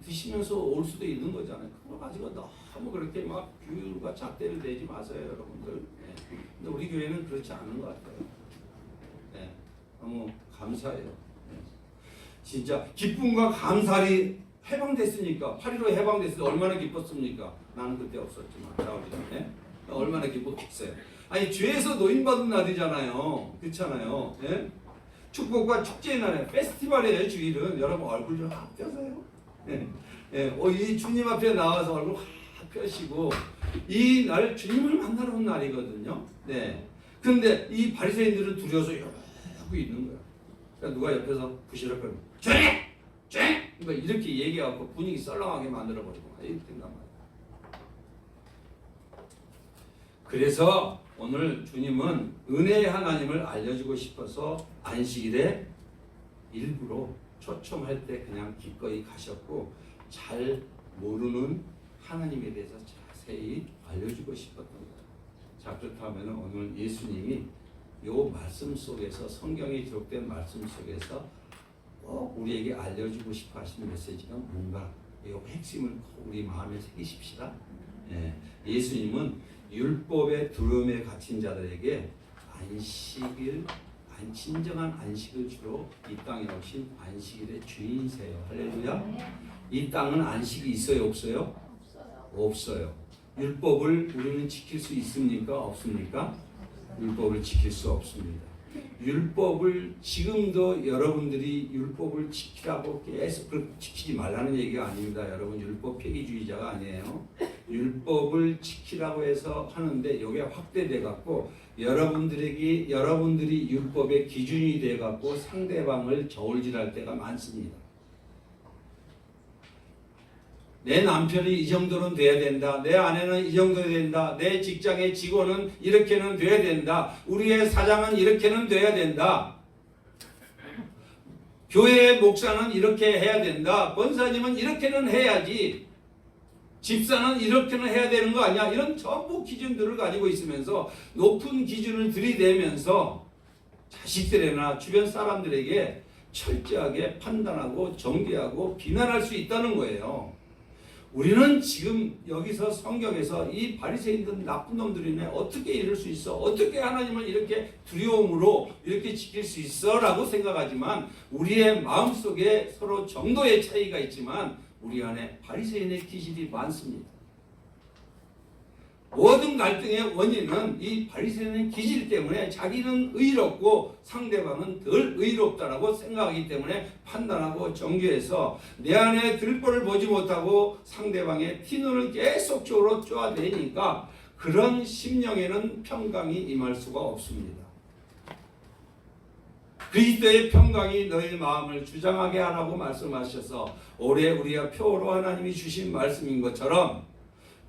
드시면서 올 수도 있는 거잖아요. 그거 가지고 너무 그렇게 막 규율과 잣대를 내지 마세요, 여러분들. 네. 근데 우리 교회는 그렇지 않은 것 같아요. 네. 너무 감사해요. 네. 진짜 기쁨과 감사리 해방됐으니까 8.15 해방됐을 때 얼마나 기뻤습니까? 나는 그때 없었지만 네? 얼마나 기뻤겠어요. 아니 죄에서 노인받은 날이잖아요. 그렇잖아요. 네? 축복과 축제의 날에 페스티벌이에요. 주일은 여러분 얼굴 좀 확 펴세요. 네. 네. 이 주님 앞에 나와서 얼굴 확 펴시고 이 날 주님을 만나러 온 날이거든요. 네. 그런데 이 바리새인들은 두려워서 이러고 있는 거야. 그러니까 누가 옆에서 부시럭거리면 조용히! 조용히! 이렇게 얘기해갖고 분위기 썰렁하게 만들어버리고 이렇게 된단 말이야. 그래서 오늘 주님은 은혜의 하나님을 알려주고 싶어서 안식일에 일부러 초청할 때 그냥 기꺼이 가셨고 잘 모르는 하나님에 대해서 자세히 알려주고 싶었던 거예요. 자, 그렇다면 오늘 예수님이 이 말씀 속에서 성경에 기록된 말씀 속에서 꼭 우리에게 알려주고 싶어 하시는 메시지가 뭔가 이 핵심을 꼭 우리 마음에 새기십시다. 예수님은 율법의 두려움에 갇힌 자들에게 안식일, 진정한 안식을 주로 이 땅에 오신 안식일의 주인이세요. 할렐루야. 이 땅은 안식이 있어요, 없어요? 없어요. 율법을 우리는 지킬 수 있습니까? 없습니까? 율법을 지킬 수 없습니다. 율법을 지금도 여러분들이 율법을 지키라고 계속 지키지 말라는 얘기가 아닙니다. 여러분 율법 폐기주의자가 아니에요. 율법을 지키라고 해서 하는데 이게 확대돼 갖고 여러분들이 율법의 기준이 돼 갖고 상대방을 저울질할 때가 많습니다. 내 남편이 이 정도는 돼야 된다. 내 아내는 이 정도 돼야 된다. 내 직장의 직원은 이렇게는 돼야 된다. 우리의 사장은 이렇게는 돼야 된다. 교회의 목사는 이렇게 해야 된다. 권사님은 이렇게는 해야지. 집사는 이렇게는 해야 되는 거 아니야. 이런 전부 기준들을 가지고 있으면서 높은 기준을 들이대면서 자식들이나 주변 사람들에게 철저하게 판단하고 정죄하고 비난할 수 있다는 거예요. 우리는 지금 여기서 성경에서 이 바리새인들 나쁜 놈들이네 어떻게 이럴 수 있어? 어떻게 하나님을 이렇게 두려움으로 이렇게 지킬 수 있어? 라고 생각하지만 우리의 마음속에 서로 정도의 차이가 있지만 우리 안에 바리새인의 기질이 많습니다. 모든 갈등의 원인은 이 바리새인의 기질 때문에 자기는 의롭고 상대방은 덜 의롭다라고 생각하기 때문에 판단하고 정죄해서 내 안에 들보를 보지 못하고 상대방의 티눈을 계속적으로 쪼아대니까 그런 심령에는 평강이 임할 수가 없습니다. 그리스도의 평강이 너희 마음을 주장하게 하라고 말씀하셔서 올해 우리가 표로 하나님이 주신 말씀인 것처럼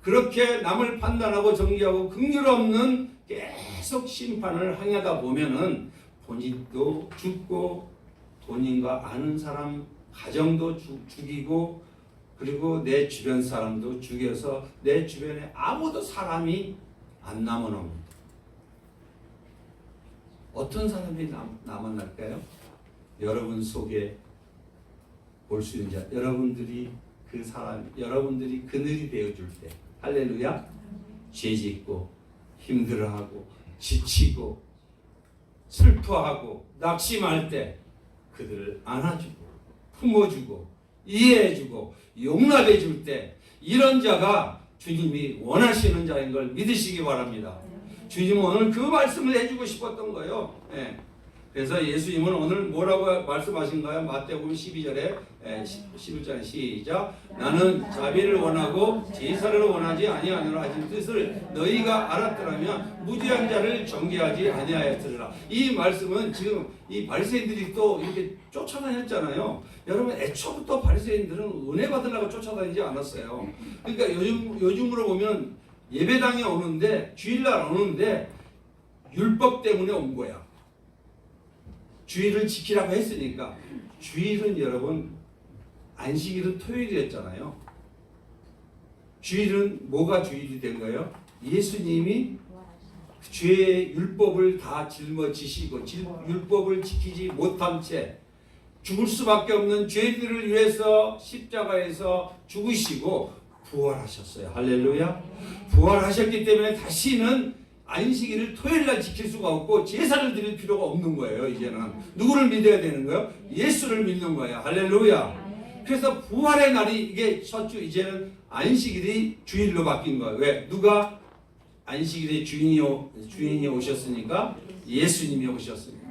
그렇게 남을 판단하고 정죄하고 긍휼 없는 계속 심판을 항하다 보면은 본인도 죽고 본인과 아는 사람 가정도 죽이고 그리고 내 주변 사람도 죽여서 내 주변에 아무도 사람이 안 남아납니다. 어떤 사람이 남아날까요? 여러분 속에 올 수 있는 자, 여러분들이 그 사람, 여러분들이 그늘이 되어줄 때, 할렐루야. 죄짓고 힘들어하고 지치고 슬퍼하고 낙심할 때 그들을 안아주고 품어주고 이해해주고 용납해줄 때, 이런 자가 주님이 원하시는 자인 걸 믿으시기 바랍니다. 주님은 오늘 그 말씀을 해주고 싶었던 거예요. 그래서 예수님은 오늘 뭐라고 말씀하신가요? 마태복음 12절에 11절에 시작. 나는 자비를 원하고 제사를 원하지 아니하노라 하신 뜻을 너희가 알았더라면 무죄한 자를 정죄하지 아니하였으리라. 이 말씀은 지금 이 바리새인들이 또 이렇게 쫓아다녔잖아요. 여러분, 애초부터 바리새인들은 은혜 받으려고 쫓아다니지 않았어요. 그러니까 요즘으로 보면 예배당에 오는데, 주일날 오는데 율법 때문에 온 거야. 주일을 지키라고 했으니까. 주일은 여러분, 안식일은 토요일이었잖아요. 주일은 뭐가 주일이 된 거예요? 예수님이 죄의 율법을 다 짊어지시고 율법을 지키지 못한 채 죽을 수밖에 없는 죄들을 위해서 십자가에서 죽으시고 부활하셨어요. 할렐루야. 부활하셨기 때문에 다시는 안식일을 토요일날 지킬 수가 없고 제사를 드릴 필요가 없는 거예요. 이제는 누구를 믿어야 되는 거예요? 예수를 믿는 거예요. 할렐루야. 그래서 부활의 날이 이게 첫 주, 이제는 안식일이 주일로 바뀐 거예요. 왜? 누가 안식일의 주인이 오셨으니까? 예수님이 오셨으니까.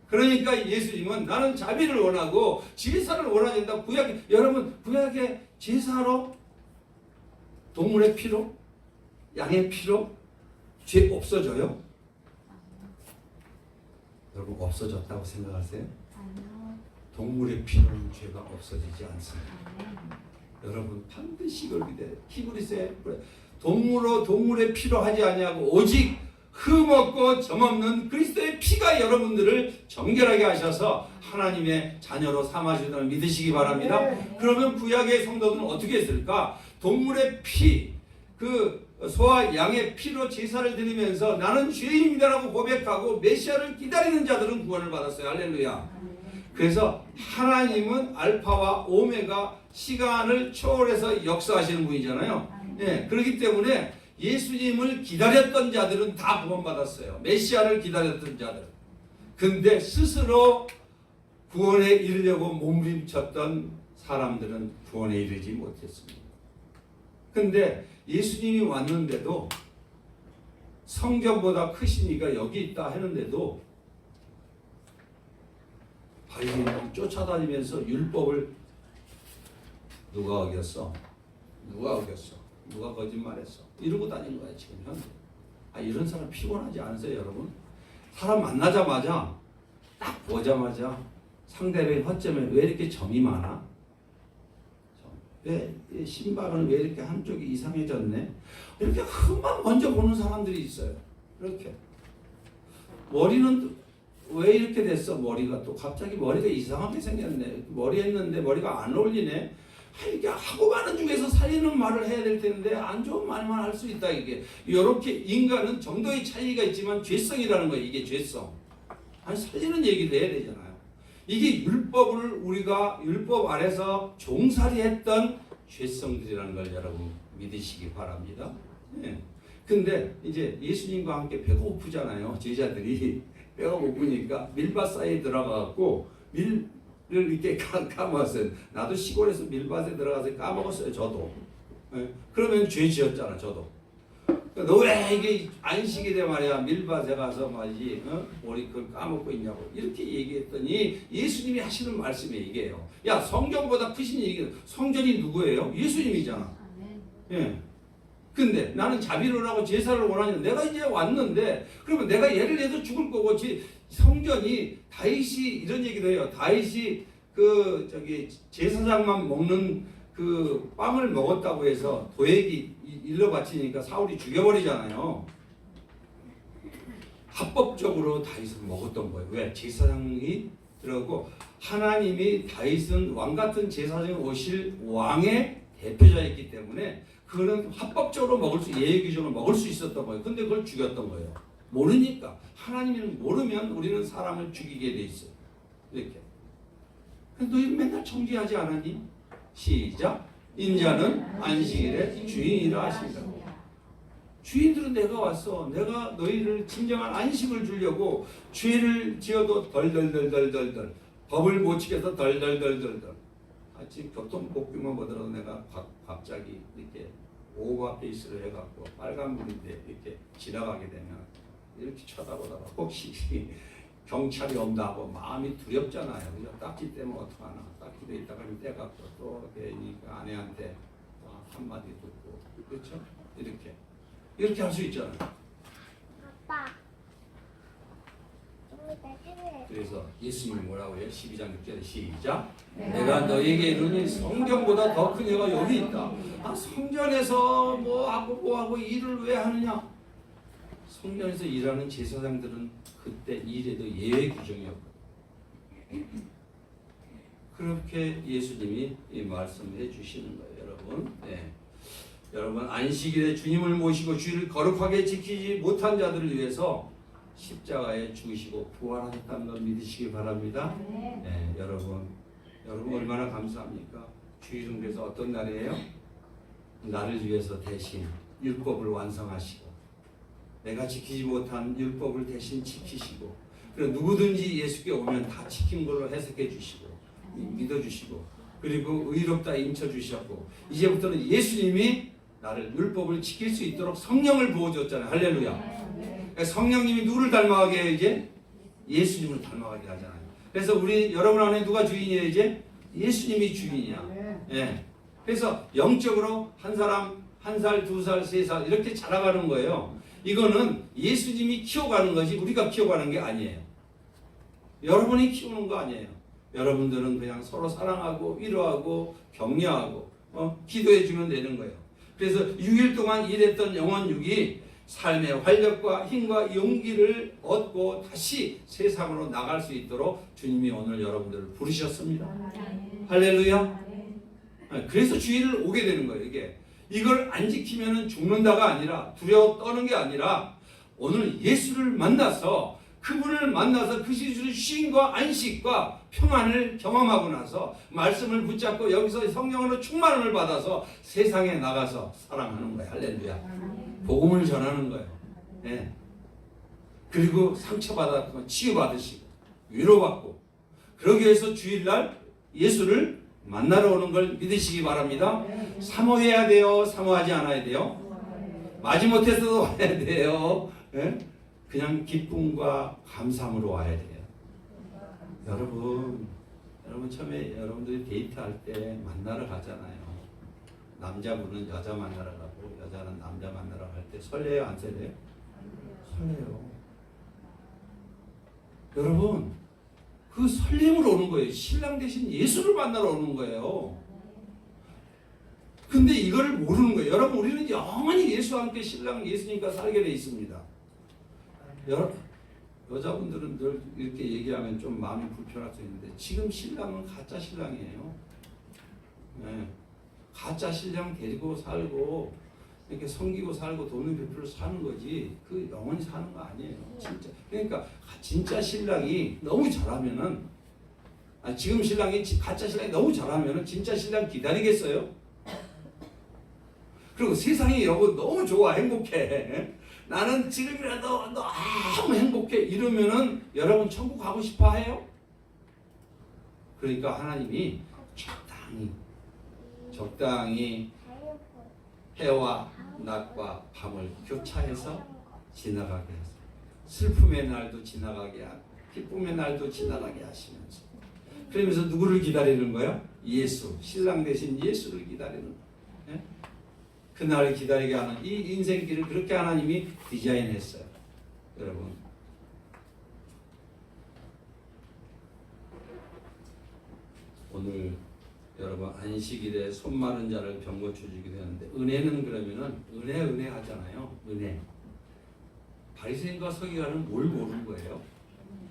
그러니까 예수님은 나는 자비를 원하고 제사를 원해야 된다. 여러분, 구약의 제사로 동물의 피로, 양의 피로 죄 없어져요? 여러분, 없어졌다고 생각하세요? 동물의 피로는 죄가 없어지지 않습니다. 여러분, 반드시 이걸 믿어야 돼요. 히브리서에 동물의 피로 하지 아니하고 오직 흠없고 점없는 그리스도의 피가 여러분들을 정결하게 하셔서 하나님의 자녀로 삼아주는 걸 믿으시기 바랍니다. 그러면 구약의 성도들은 어떻게 했을까? 동물의 피, 그 소와 양의 피로 제사를 드리면서 나는 죄인이다라고 고백하고 메시아를 기다리는 자들은 구원을 받았어요. 할렐루야. 그래서 하나님은 알파와 오메가, 시간을 초월해서 역사하시는 분이잖아요. 그렇기 때문에 예수님을 기다렸던 자들은 다 구원받았어요. 메시아를 기다렸던 자들. 근데 스스로 구원에 이르려고 몸부림쳤던 사람들은 구원에 이르지 못했습니다. 근데 예수님이 왔는데도, 성경보다 크신 이가 여기 있다 하는데도 바리새인들이 쫓아다니면서 율법을 누가 어겼어? 누가 거짓말했어? 이러고 다닌 거야 지금 현재. 이런 사람 피곤하지 않으세요 여러분? 사람 만나자마자 딱 보자마자 상대방의 허점에 왜 이렇게 점이 많아? 왜 신발은 왜 이렇게 한쪽이 이상해졌네? 이렇게 흠만 먼저 보는 사람들이 있어요. 이렇게 머리는 왜 이렇게 됐어? 머리가 또 갑자기 머리가 이상하게 생겼네. 머리 했는데 머리가 안 어울리네. 이렇게 하고 가는 중에서 살리는 말을 해야 될 텐데 안 좋은 말만 할 수 있다. 이게 이렇게 인간은 정도의 차이가 있지만 죄성이라는 거예요. 이게 죄성. 살리는 얘기도 해야 되잖아요. 이게 우리가 율법 아래서 종살이했던 죄성들이라는 걸 여러분 믿으시기 바랍니다. 근데 이제 예수님과 함께 배가 고프잖아요. 제자들이 배가 고프니까 밀밭 사이에 들어가갖고 밀을 이렇게 까먹었어요. 나도 시골에서 밀밭에 들어가서 까먹었어요. 저도. 그러면 죄 지었잖아. 저도. 너 왜 이게 안식일에 말이야 밀밭에 가서 말이지 머리 그걸 까먹고 있냐고 이렇게 얘기했더니 예수님이 하시는 말씀이 이게요. 야, 성경보다 크신 얘기. 성전이 누구예요? 예수님이잖아. 근데 나는 자비를 하고 제사를 원하는데 내가 이제 왔는데 그러면 내가 예를 들어서 죽을 거고 성전이 다윗이 이런 얘기도 해요. 다윗이 제사장만 먹는 그 빵을 먹었다고 해서 도액이 일러 바치니까 사울이 죽여버리잖아요. 합법적으로 다윗은 먹었던 거예요. 왜? 제사장이 들어가고 하나님이 다윗은 왕 같은 제사장이 오실 왕의 대표자였기 때문에 그거는 합법적으로 예의 규정을 먹을 수 있었던 거예요. 근데 그걸 죽였던 거예요. 모르니까. 하나님을 모르면 우리는 사람을 죽이게 돼 있어요. 이렇게. 너희 맨날 정죄하지 않았니? 시작. 인자는 안식일에 주인이라 하신다. 주인들은 내가 왔어. 내가 너희를 진정한 안식을 주려고 죄를 지어도 덜덜덜덜덜덜 법을 못 지켜서 덜덜덜덜덜 아침 교통법규만 보더라도 내가 갑자기 이렇게 오버페이스를 해갖고 빨간불인데 이렇게 지나가게 되면 이렇게 쳐다보다가 혹시 경찰이 온다 하고 마음이 두렵잖아요. 그죠? 딱지 때문에 어떡하나. 딱지도 있다가 떼갖고 또 괜히 그 아내한테 한마디 듣고 그렇죠? 이렇게 할 수 있잖아요. 아빠, 좀 이따 해외. 그래서 예수님이 뭐라고 해요? 12장 6절에 시작. 내가 너에게 이르니 성경보다 더 큰 애가 여기 있다. 성전에서 뭐하고 일을 왜 하느냐? 성전에서 일하는 제사장들은 그때 일에도 예외 규정이었거든요. 그렇게 예수님이 이 말씀해 주시는 거예요, 여러분. 네. 여러분, 안식일에 주님을 모시고 주일을 거룩하게 지키지 못한 자들을 위해서 십자가에 죽으시고 부활하셨다는 걸 믿으시기 바랍니다. 네, 여러분 얼마나 감사합니까? 주일은 그래서 어떤 날이에요? 나를 위해서 대신 율법을 완성하시고 내가 지키지 못한 율법을 대신 지키시고 그리고 누구든지 예수께 오면 다 지킨 걸로 해석해 주시고 믿어주시고 그리고 의롭다 인쳐 주셨고 이제부터는 예수님이 나를 율법을 지킬 수 있도록 성령을 부어줬잖아요. 할렐루야. 그러니까 성령님이 누구를 닮아가게 해요? 이제 예수님을 닮아가게 하잖아요. 그래서 우리 여러분 안에 누가 주인이에요? 이제 예수님이 주인이야. 예. 그래서 영적으로 한 사람 1살, 2살, 3살 이렇게 자라가는 거예요. 이거는 예수님이 키워가는 것이 우리가 키워가는 게 아니에요. 여러분이 키우는 거 아니에요. 여러분들은 그냥 서로 사랑하고 위로하고 격려하고 기도해주면 되는 거예요. 그래서 6일 동안 일했던 영혼육이 삶의 활력과 힘과 용기를 얻고 다시 세상으로 나갈 수 있도록 주님이 오늘 여러분들을 부르셨습니다. 할렐루야. 그래서 주일을 오게 되는 거예요. 이걸 안 지키면 죽는다가 아니라 두려워 떠는 게 아니라 오늘 예수를 만나서 그분을 만나서 그 주시는 쉼과 안식과 평안을 경험하고 나서 말씀을 붙잡고 여기서 성령으로 충만함을 받아서 세상에 나가서 사랑하는 거예요. 할렐루야. 복음을 전하는 거예요. 네. 그리고 상처받았고 치유받으시고 위로받고 그러기 위해서 주일날 예수를 만나러 오는 걸 믿으시기 바랍니다. 사모해야 돼요? 사모하지 않아야 돼요? 마지못해서도 와야 돼요. 네? 그냥 기쁨과 감사함으로 와야 돼요. 여러분 처음에 여러분들이 데이트할 때 만나러 가잖아요. 남자분은 여자 만나러 가고 여자는 남자 만나러 갈 때 설레요? 안 설레요? 설레요. 여러분 그 설렘으로 오는 거예요. 신랑 대신 예수를 만나러 오는 거예요. 근데 이거를 모르는 거예요. 여러분 우리는 영원히 예수와 함께 신랑 예수님과 살게 돼 있습니다. 여자분들은 늘 이렇게 얘기하면 좀 마음이 불편할 수 있는데 지금 신랑은 가짜 신랑이에요. 네. 가짜 신랑 데리고 살고 이렇게 섬기고 살고 돈을 베풀어 사는 거지 그 영원히 사는 거 아니에요. 진짜. 그러니까 진짜 신랑이 너무 잘하면은 지금 신랑이 가짜 신랑이 너무 잘하면은 진짜 신랑 기다리겠어요? 그리고 세상이 여보 너무 좋아 행복해. 나는 지금이라도 너무 행복해 이러면은 여러분 천국 가고 싶어 해요? 그러니까 하나님이 적당히 해와 낮과 밤을 교차해서 지나가게 해서 슬픔의 날도 지나가게 하고 기쁨의 날도 지나가게 하시면서 그러면서 누구를 기다리는 거예요? 예수, 신랑 대신 예수를 기다리는 거예요. 그날을 기다리게 하는 이 인생길을 그렇게 하나님이 디자인했어요. 여러분 오늘 여러분 안식일에 손 마른 자를 병 고쳐주기도 하는데 은혜는 그러면은 은혜 하잖아요. 은혜. 바리새인과 서기관은 뭘 모르는 거예요?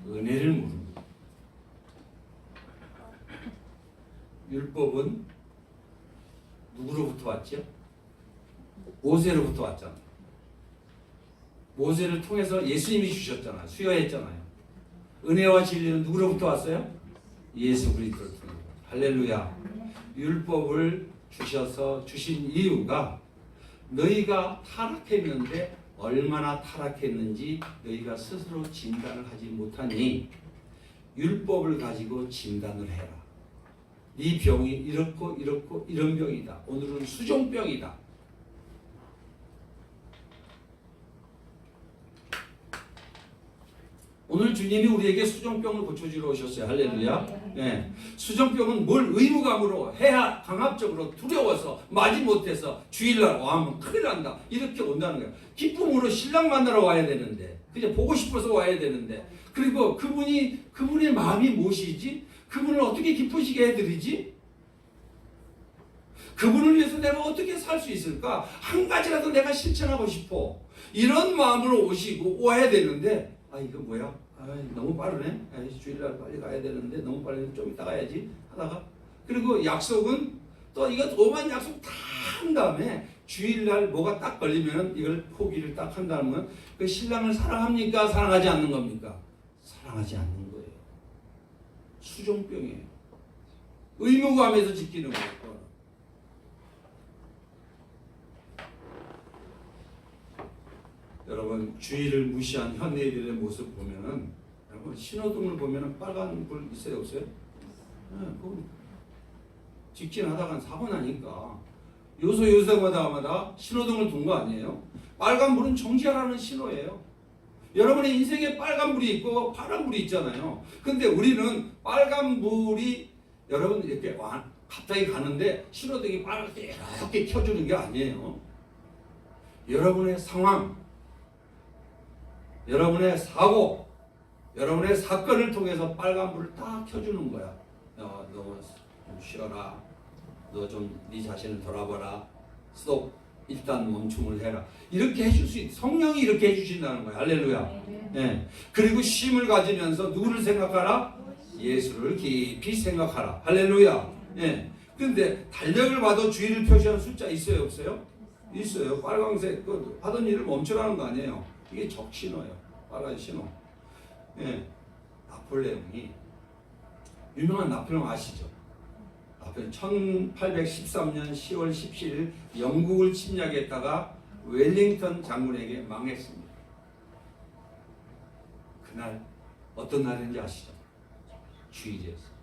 은혜를 모르는 거예요. 율법은 누구로부터 왔죠? 모세로부터 왔잖아요. 모세를 통해서 예수님이 주셨잖아요. 수여했잖아요. 은혜와 진리는 누구로부터 왔어요? 예수 그리스도를 통해. 할렐루야. 율법을 주신 이유가 너희가 타락했는데 얼마나 타락했는지 너희가 스스로 진단을 하지 못하니 율법을 가지고 진단을 해라. 네 병이 이렇고 이런 병이다. 오늘은 수종병이다. 오늘 주님이 우리에게 수종병을 고쳐주러 오셨어요. 할렐루야. 네. 수종병은 뭘 의무감으로 해야 강압적으로 두려워서 마지 못해서 주일날 하면 큰일 난다. 이렇게 온다는 거예요. 기쁨으로 신랑 만나러 와야 되는데 그냥 보고 싶어서 와야 되는데 그리고 그분의 마음이 무엇이지? 그분을 어떻게 기쁘시게 해드리지? 그분을 위해서 내가 어떻게 살 수 있을까? 한 가지라도 내가 실천하고 싶어. 이런 마음으로 오시고 와야 되는데 이거 뭐야? 너무 빠르네. 주일날 빨리 가야 되는데 너무 빨리 좀 이따 가야지 하다가 그리고 약속은 또 이거 오만 약속 다 한 다음에 주일날 뭐가 딱 걸리면 이걸 포기를 딱 한다면 그 신랑을 사랑합니까? 사랑하지 않는 겁니까? 사랑하지 않는 거예요. 수종병이에요. 의무감에서 지키는 거예요. 여러분 주의를 무시한 현대인들의 모습 보면은 여러분 신호등을 보면은 빨간 불 있어요 없어요? 네, 직진하다가 사고 나니까 요소마다 신호등을 둔 거 아니에요? 빨간 불은 정지하라는 신호예요. 여러분의 인생에 빨간 불이 있고 파란 불이 있잖아요. 근데 우리는 빨간 불이 여러분 이렇게 갑자기 가는데 신호등이 빨갛게 이렇게 켜주는 게 아니에요. 여러분의 상황, 여러분의 사고, 여러분의 사건을 통해서 빨간불을 딱 켜주는 거야. 너 좀 쉬어라. 너 좀 네 자신을 돌아봐라. 스톱. 일단 멈춤을 해라. 이렇게 해줄 수 있. 성령이 이렇게 해주신다는 거야. 할렐루야. 네. 그리고 쉼을 가지면서 누구를 생각하라? 예수를 깊이 생각하라. 할렐루야. 네. 근데 달력을 봐도 주의를 표시하는 숫자 있어요 없어요? 있어요. 빨간색 하던 일을 멈추라는 거 아니에요. 이게 적신호예요. 빨간 신호. 예. 나폴레옹이 유명한 나폴레옹 아시죠? 나폴레옹 1813년 10월 17일 영국을 침략했다가 웰링턴 장군에게 망했습니다. 그날 어떤 날인지 아시죠? 주일이었어요.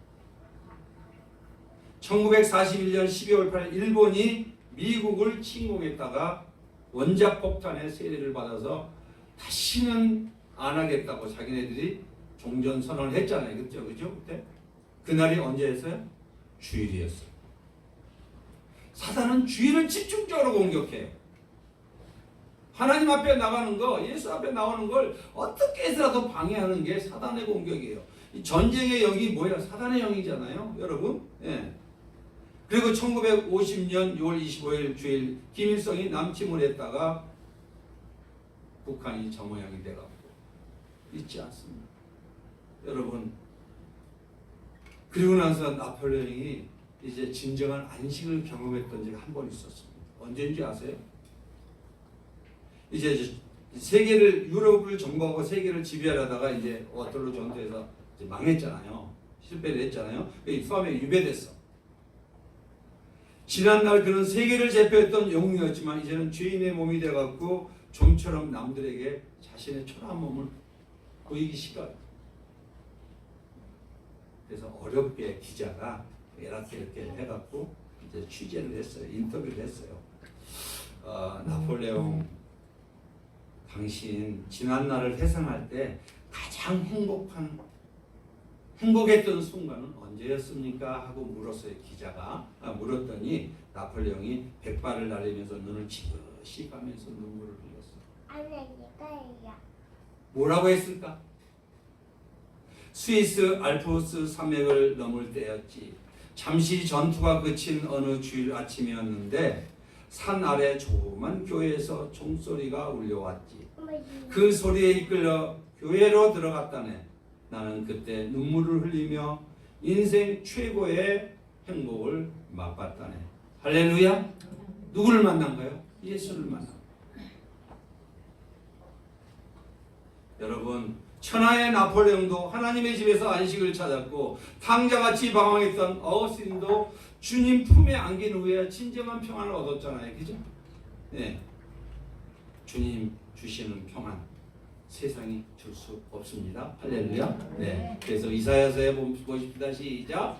1941년 12월 8일 일본이 미국을 침공했다가 원자폭탄의 세례를 받아서 다시는 안 하겠다고 자기네들이 종전선언을 했잖아요. 그죠? 그때? 그날이 언제였어요? 주일이었어요. 사단은 주일을 집중적으로 공격해요. 하나님 앞에 나가는 거, 예수 앞에 나오는 걸 어떻게 해서라도 방해하는 게 사단의 공격이에요. 이 전쟁의 영이 뭐예요? 사단의 영이잖아요. 여러분. 예. 그리고 1950년 6월 25일 주일 김일성이 남침을 했다가 북한이 저 모양이 돼가지고 있지 않습니다. 여러분 그리고 나서 나폴레옹이 이제 진정한 안식을 경험했던 적이 한 번 있었습니다. 언제인지 아세요? 이제 세계를 유럽을 정복하고 세계를 지배하려다가 이제 워털루 전투에서 이제 망했잖아요. 실패를 했잖아요. 수함에 유배됐어. 지난날 그는 세계를 제패했던 영웅이었지만 이제는 죄인의 몸이 돼갖고 좀처럼 남들에게 자신의 초라한 몸을 보이기 싫어요. 그래서 어렵게 기자가 이렇게 해갖고 이제 취재를 했어요. 인터뷰를 했어요. 나폴레옹, 당신 지난날을 회상할 때 가장 행복했던 순간은 언제였습니까? 하고 물었어요. 기자가 물었더니 나폴레옹이 백발을 날리면서 눈을 지그시 가면서 눈물을 흘렸어요. 아니니까요. 뭐라고 했을까? 스위스 알프스 산맥을 넘을 때였지. 잠시 전투가 그친 어느 주일 아침이었는데 산 아래 조그만 교회에서 종소리가 울려왔지. 그 소리에 이끌려 교회로 들어갔다네. 나는 그때 눈물을 흘리며 인생 최고의 행복을 맛봤다네. 할렐루야. 누구를 만난 거예요? 예수를 만난 거예요. 여러분 천하의 나폴레옹도 하나님의 집에서 안식을 찾았고 탕자같이 방황했던 어거스틴도 주님 품에 안긴 후에 진정한 평안을 얻었잖아요. 그죠? 네. 주님 주시는 평안 세상이 줄 수 없습니다. 할렐루야. 네. 그래서 이사야서에 보십시다. 시작.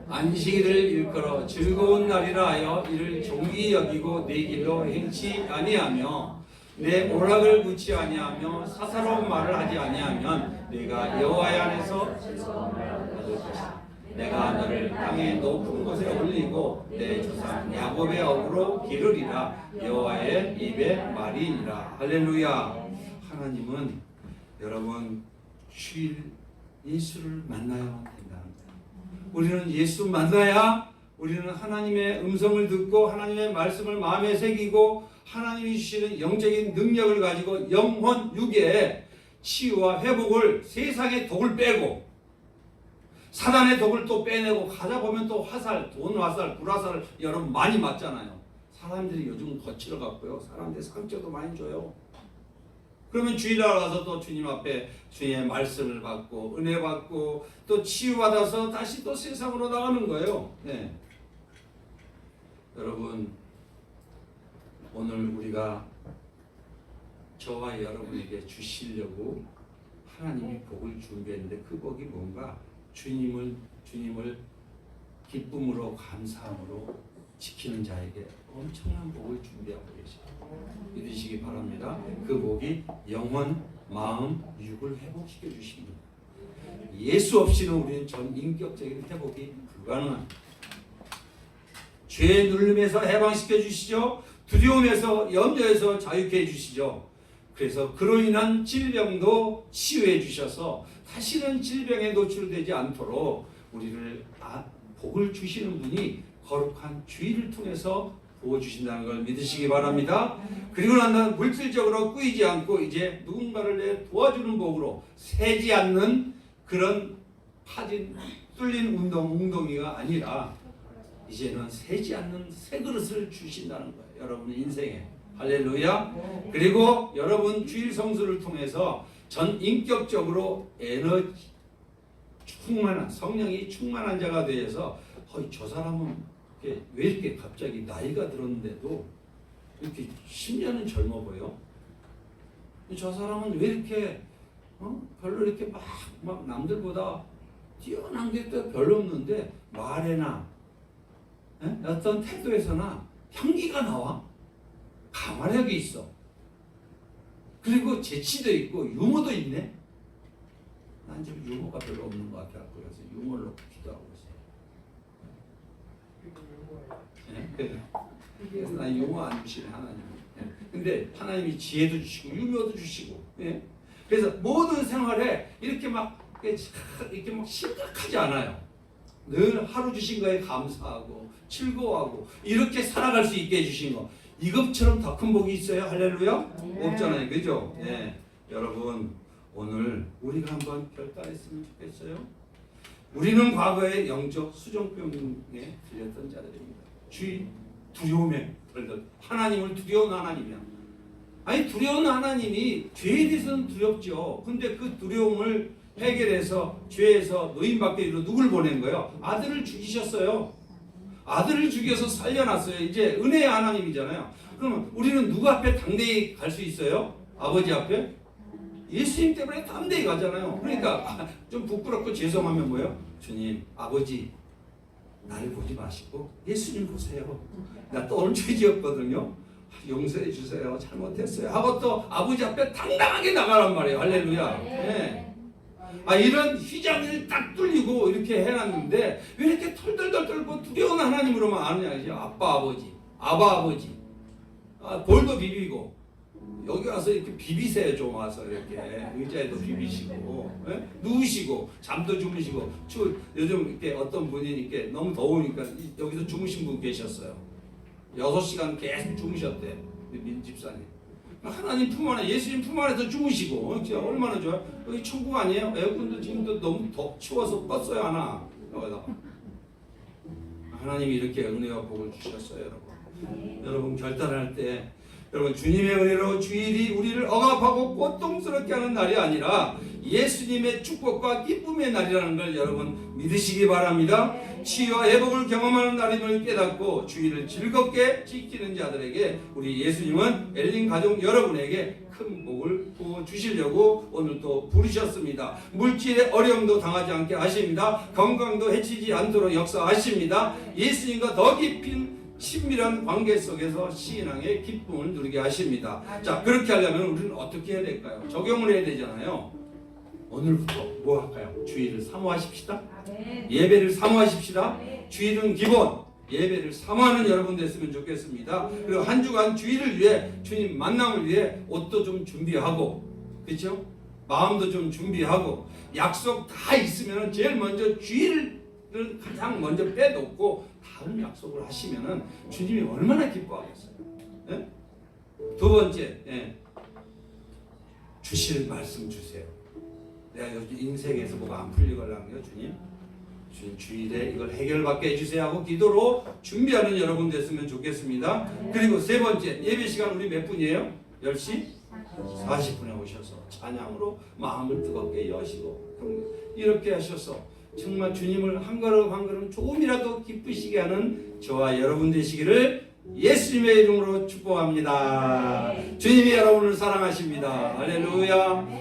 안식일을 일컬어 즐거운 날이라 하여 이를 종이 여기고 내 길로 행치 아니하며 내 오락을 묻지 아니하며 사사로운 말을 하지 아니하면 내가 여호와의 안에서 얻을 것이다. 내가 너를 땅의 높은 곳에 올리고 내 조상 야곱의 업으로 기르리라. 여호와의 입의 말이니라. 할렐루야. 하나님은 여러분 주일 예수를 만나야만 된다는 거예요. 우리는 예수 만나야 우리는 하나님의 음성을 듣고 하나님의 말씀을 마음에 새기고 하나님이 주시는 영적인 능력을 가지고 영혼 육의 치유와 회복을 세상의 독을 빼고 사단의 독을 또 빼내고 가다 보면 또 화살, 돈 화살, 불화살 여러분 많이 맞잖아요. 사람들이 요즘 거칠어 갖고요. 사람들이 상처도 많이 줘요. 그러면 주일날 와서 또 주님 앞에 주님의 말씀을 받고 은혜 받고 또 치유받아서 다시 또 세상으로 나가는 거예요. 네. 여러분 오늘 우리가 저와 여러분에게 주시려고 하나님이 복을 준비했는데 그 복이 뭔가 주님을 기쁨으로 감사함으로 지키는 자에게 엄청난 복을 준비하고 계십니다. 믿으시기 바랍니다. 그 복이 영혼, 마음, 육을 회복시켜 주십니다. 예수 없이는 우리는 전 인격적인 회복이 불가능합니다. 죄의 눌림에서 해방시켜 주시죠. 두려움에서 염려에서 자유케 해주시죠. 그래서 그로 인한 질병도 치유해 주셔서 다시는 질병에 노출되지 않도록 우리를 복을 주시는 분이 거룩한 주의를 통해서 부어주신다는 걸 믿으시기 바랍니다. 그리고 난 다음에 물질적으로 꾸이지 않고 이제 누군가를 도와주는 복으로 새지 않는 그런 파진 뚫린 웅덩이가 아니라 이제는 새지 않는 새 그릇을 주신다는 거예요. 여러분 인생에. 할렐루야. 그리고 여러분 주일 성수를 통해서 전 인격적으로 에너지 충만한 성령이 충만한 자가 되어서 저 사람은 왜 이렇게 갑자기 나이가 들었는데도 이렇게 10년은 젊어 보여? 저 사람은 왜 이렇게 별로 이렇게 막 남들보다 뛰어난 게 또 별로 없는데 말에나 어떤 태도에서나 향기가 나와. 가만하게 있어. 그리고 재치도 있고 유머도 있네. 난 지금 유머가 별로 없는 것 같아. 그래서 유머를 넣고 기도하고 있어요. 그래서 난 유머 안 주시네 하나님이. 근데 하나님이 지혜도 주시고 유머도 주시고. 그래서 모든 생활에 이렇게 막 심각하지 않아요. 늘 하루 주신 거에 감사하고 즐거워하고 이렇게 살아갈 수 있게 해주신 거. 이것처럼 더 큰 복이 있어요? 할렐루야? 없잖아요. 그죠? 네. 여러분 오늘 우리가 한번 결단했으면 좋겠어요. 우리는 과거에 영적 수정병에 들렸던 자들입니다. 주의 두려움에 들던 하나님을 두려운 하나님이야. 아니 두려운 하나님이 죄에 대해서는 두렵죠. 근데 그 두려움을 해결해서 죄에서 노임받게 이로 누굴 보낸 거예요? 아들을 죽이셨어요. 아들을 죽여서 살려놨어요. 이제 은혜의 하나님이잖아요. 그러면 우리는 누구 앞에 당대히 갈 수 있어요? 아버지 앞에? 예수님 때문에 당대히 가잖아요. 그러니까 좀 부끄럽고 죄송하면 뭐예요? 주님, 아버지 나를 보지 마시고 예수님 보세요. 나 또 오늘 죄 지었거든요. 용서해 주세요. 잘못했어요. 하고 또 아버지 앞에 당당하게 나가란 말이에요. 할렐루야. 네. 이런 휘장을 딱 뚫리고 이렇게 해놨는데 왜 이렇게 털덜덜 떨고 두려운 하나님으로만 아느냐 이제 아빠 아버지 볼도 비비고 여기 와서 이렇게 비비세요. 좀 와서 이렇게 의자에도 비비시고 누우시고 잠도 주무시고 요즘 이렇게 어떤 분이 이렇게 너무 더우니까 여기서 주무신 분 계셨어요. 6시간 계속 주무셨대. 민집사님. 하나님 품 안에 예수님 품 안에서 주무시고 진짜 얼마나 좋아요. 여기 천국 아니에요? 에어컨도 지금도 너무 추워서 껐어야 하나 여기다가 하나님이 이렇게 은혜와 복을 주셨어요. 여러분 여러분 결단할 때 여러분 주님의 은혜로 주일이 우리를 억압하고 고통스럽게 하는 날이 아니라 예수님의 축복과 기쁨의 날이라는 걸 여러분 믿으시기 바랍니다. 치유와 회복을 경험하는 날임을 깨닫고 주일을 즐겁게 지키는 자들에게 우리 예수님은 엘린 가족 여러분에게 큰 복을 부어 주시려고 오늘 또 부르셨습니다. 물질의 어려움도 당하지 않게 하십니다. 건강도 해치지 않도록 역사하십니다. 예수님과 더 깊은 친밀한 관계 속에서 신앙의 기쁨을 누리게 하십니다. 자, 그렇게 하려면 우리는 어떻게 해야 될까요? 적용을 해야 되잖아요. 오늘부터 뭐 할까요? 주일을 사모하십시다. 예배를 사모하십시다. 주일은 기본, 예배를 사모하는 여러분 됐으면 좋겠습니다. 그리고 한 주간 주일을 위해 주님 만남을 위해 옷도 좀 준비하고, 그렇죠? 마음도 좀 준비하고, 약속 다 있으면 제일 먼저 주일을 가장 먼저 빼놓고 다른 약속을 하시면은 주님이 얼마나 기뻐하겠어요. 예? 두 번째, 주실 말씀 주세요. 내가 요즘 인생에서 뭐가 안 풀리걸랑요, 주님 주일에 이걸 해결받게 해주세요 하고 기도로 준비하는 여러분 됐으면 좋겠습니다. 그리고 세 번째, 예배 시간 우리 몇 분이에요? 10시 40분에 오셔서 찬양으로 마음을 뜨겁게 여시고 이렇게 하셔서 정말 주님을 한 걸음 한 걸음 조금이라도 기쁘시게 하는 저와 여러분 되시기를 예수님의 이름으로 축복합니다. 주님이 여러분을 사랑하십니다. 할렐루야.